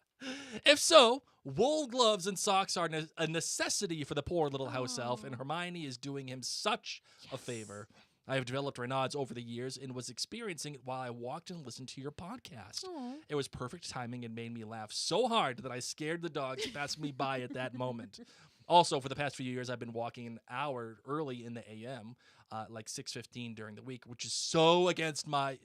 If so, wool gloves and socks are a necessity for the poor little house elf, and Hermione is doing him such a favor. I have developed Raynaud's over the years and was experiencing it while I walked and listened to your podcast. Aw. It was perfect timing and made me laugh so hard that I scared the dogs passing me by at that moment. Also, for the past few years, I've been walking an hour early in the a.m., like 6:15 during the week, which is so against my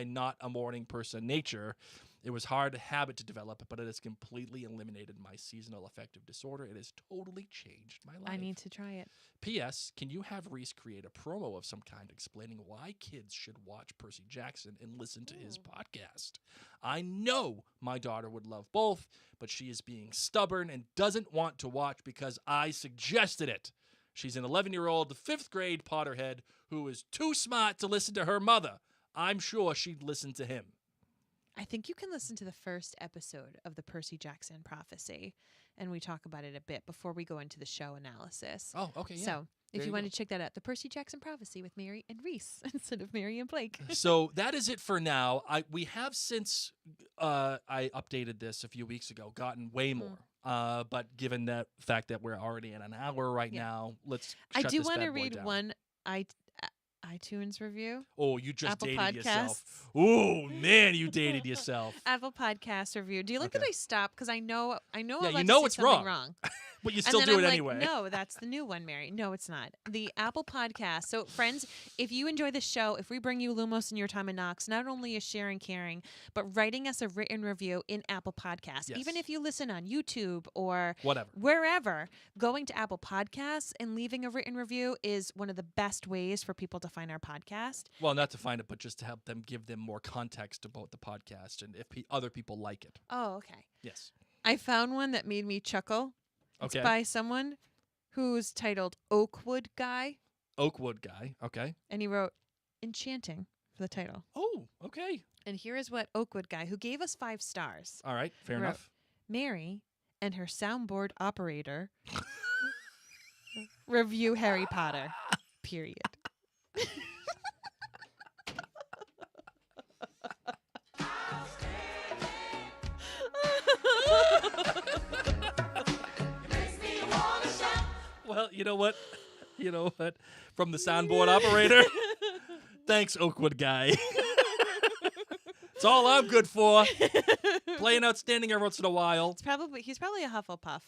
not a morning person nature. It was hard habit to develop, but it has completely eliminated my seasonal affective disorder. It has totally changed my life. I need to try it. P.S. Can you have Reese create a promo of some kind explaining why kids should watch Percy Jackson and listen to his podcast? I know my daughter would love both, but she is being stubborn and doesn't want to watch because I suggested it. She's an 11-year-old, 5th grade Potterhead who is too smart to listen to her mother. I'm sure she'd listen to him. I think you can listen to the first episode of the Percy Jackson prophecy, and we talk about it a bit before we go into the show analysis. Oh, okay, yeah. So if There you you want go. to check that out, the Percy Jackson prophecy with Mary and Reese instead of Mary and Blake. So that is it for now. We have since I updated this a few weeks ago, gotten way more. But given that fact that we're already at an hour right Yeah. now, let's. I shut do this want to bad boy read down. one iTunes review. Oh, you just Apple dated yourself. Podcasts. Oh man, you dated yourself. Apple Podcast review. Do you like that Okay. I stopped because I know Yeah, I'm you about know to it's say something wrong. wrong. But you And still then do I'm it like, anyway. no, that's the new one, Mary. No, it's not. The Apple Podcast. So, friends, if you enjoy the show, if we bring you Lumos in your time in Knox, not only is sharing caring, but writing us a written review in Apple Podcasts. Yes. Even if you listen on YouTube or Whatever. wherever, going to Apple Podcasts and leaving a written review is one of the best ways for people to find our podcast. Well, not to find it, but just to help them give them more context about the podcast and if other people like it. Oh, okay. Yes. I found one that made me chuckle. It's Okay. by someone who's titled Oakwood Guy, Oakwood guy. Okay. and he wrote enchanting for the title. Oh, okay. And here is what Oakwood Guy, who gave us 5 stars, All right. Fair Right. enough. Mary and her soundboard operator review Harry Potter. Period. Well, you know what? You know what? From the soundboard operator. Thanks, Oakwood guy. It's all I'm good for. Playing outstanding every once in a while. He's probably a Hufflepuff.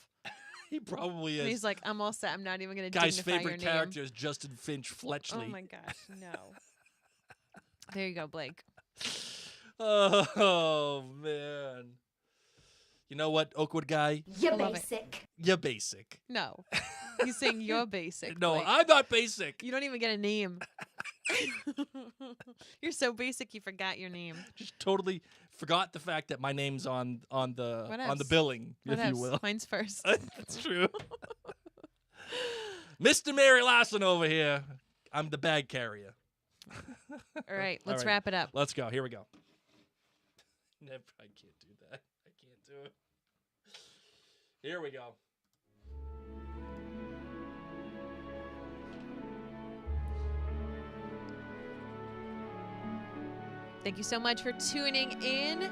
He probably And is. he's like, I'm all set. I'm not even going to Guy's dignify your favorite name. character is Justin Finch Fletchley. Oh my gosh, no. There you go, Blake. Oh, man. You know what, Oakwood guy? You're love it. basic. You're basic. No. He's saying you're basic. No, Blake. I'm not basic. You don't even get a name. You're so basic you forgot your name. Just totally forgot the fact that my name's on the Whatevs. billing, What if you else? will. Mine's first. That's true. Mr. Mary Larson over here. I'm the bag carrier. All right, let's All right. wrap it up. Let's go. Here we go. Never. I can't do that. I can't do it. Here we go. Thank you so much for tuning in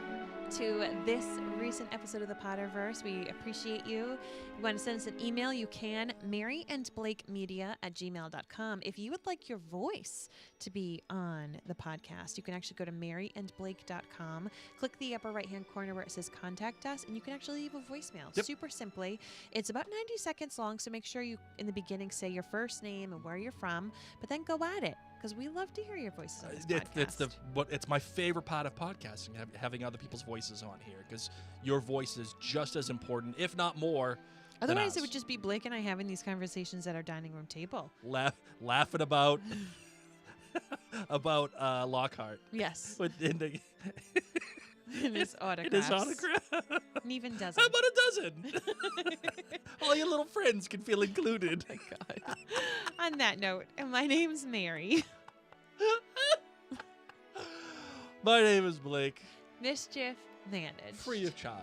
to this recent episode of the Potterverse. We appreciate you. If you want to send us an email, you can, maryandblakemedia@gmail.com. If you would like your voice to be on the podcast, you can actually go to maryandblake.com, click the upper right-hand corner where it says Contact Us, and you can actually leave a voicemail. Yep. Super simply. It's about 90 seconds long, so make sure you, in the beginning, say your first name and where you're from, but then go at it, because we love to hear your voices on this podcast. It's my favorite part of podcasting, having other people's voices on here, because your voice is just as important, if not more. Otherwise, than it would ours. just be Blake and I having these conversations at our dining room table. Laughing about Lockhart. Yes. In the In his in autographs. his autograph. And even How doesn't. about a dozen? All your little friends can feel included. Oh my God. On that note, my name's Mary. My name is Blake. Mischief managed. Free of charge.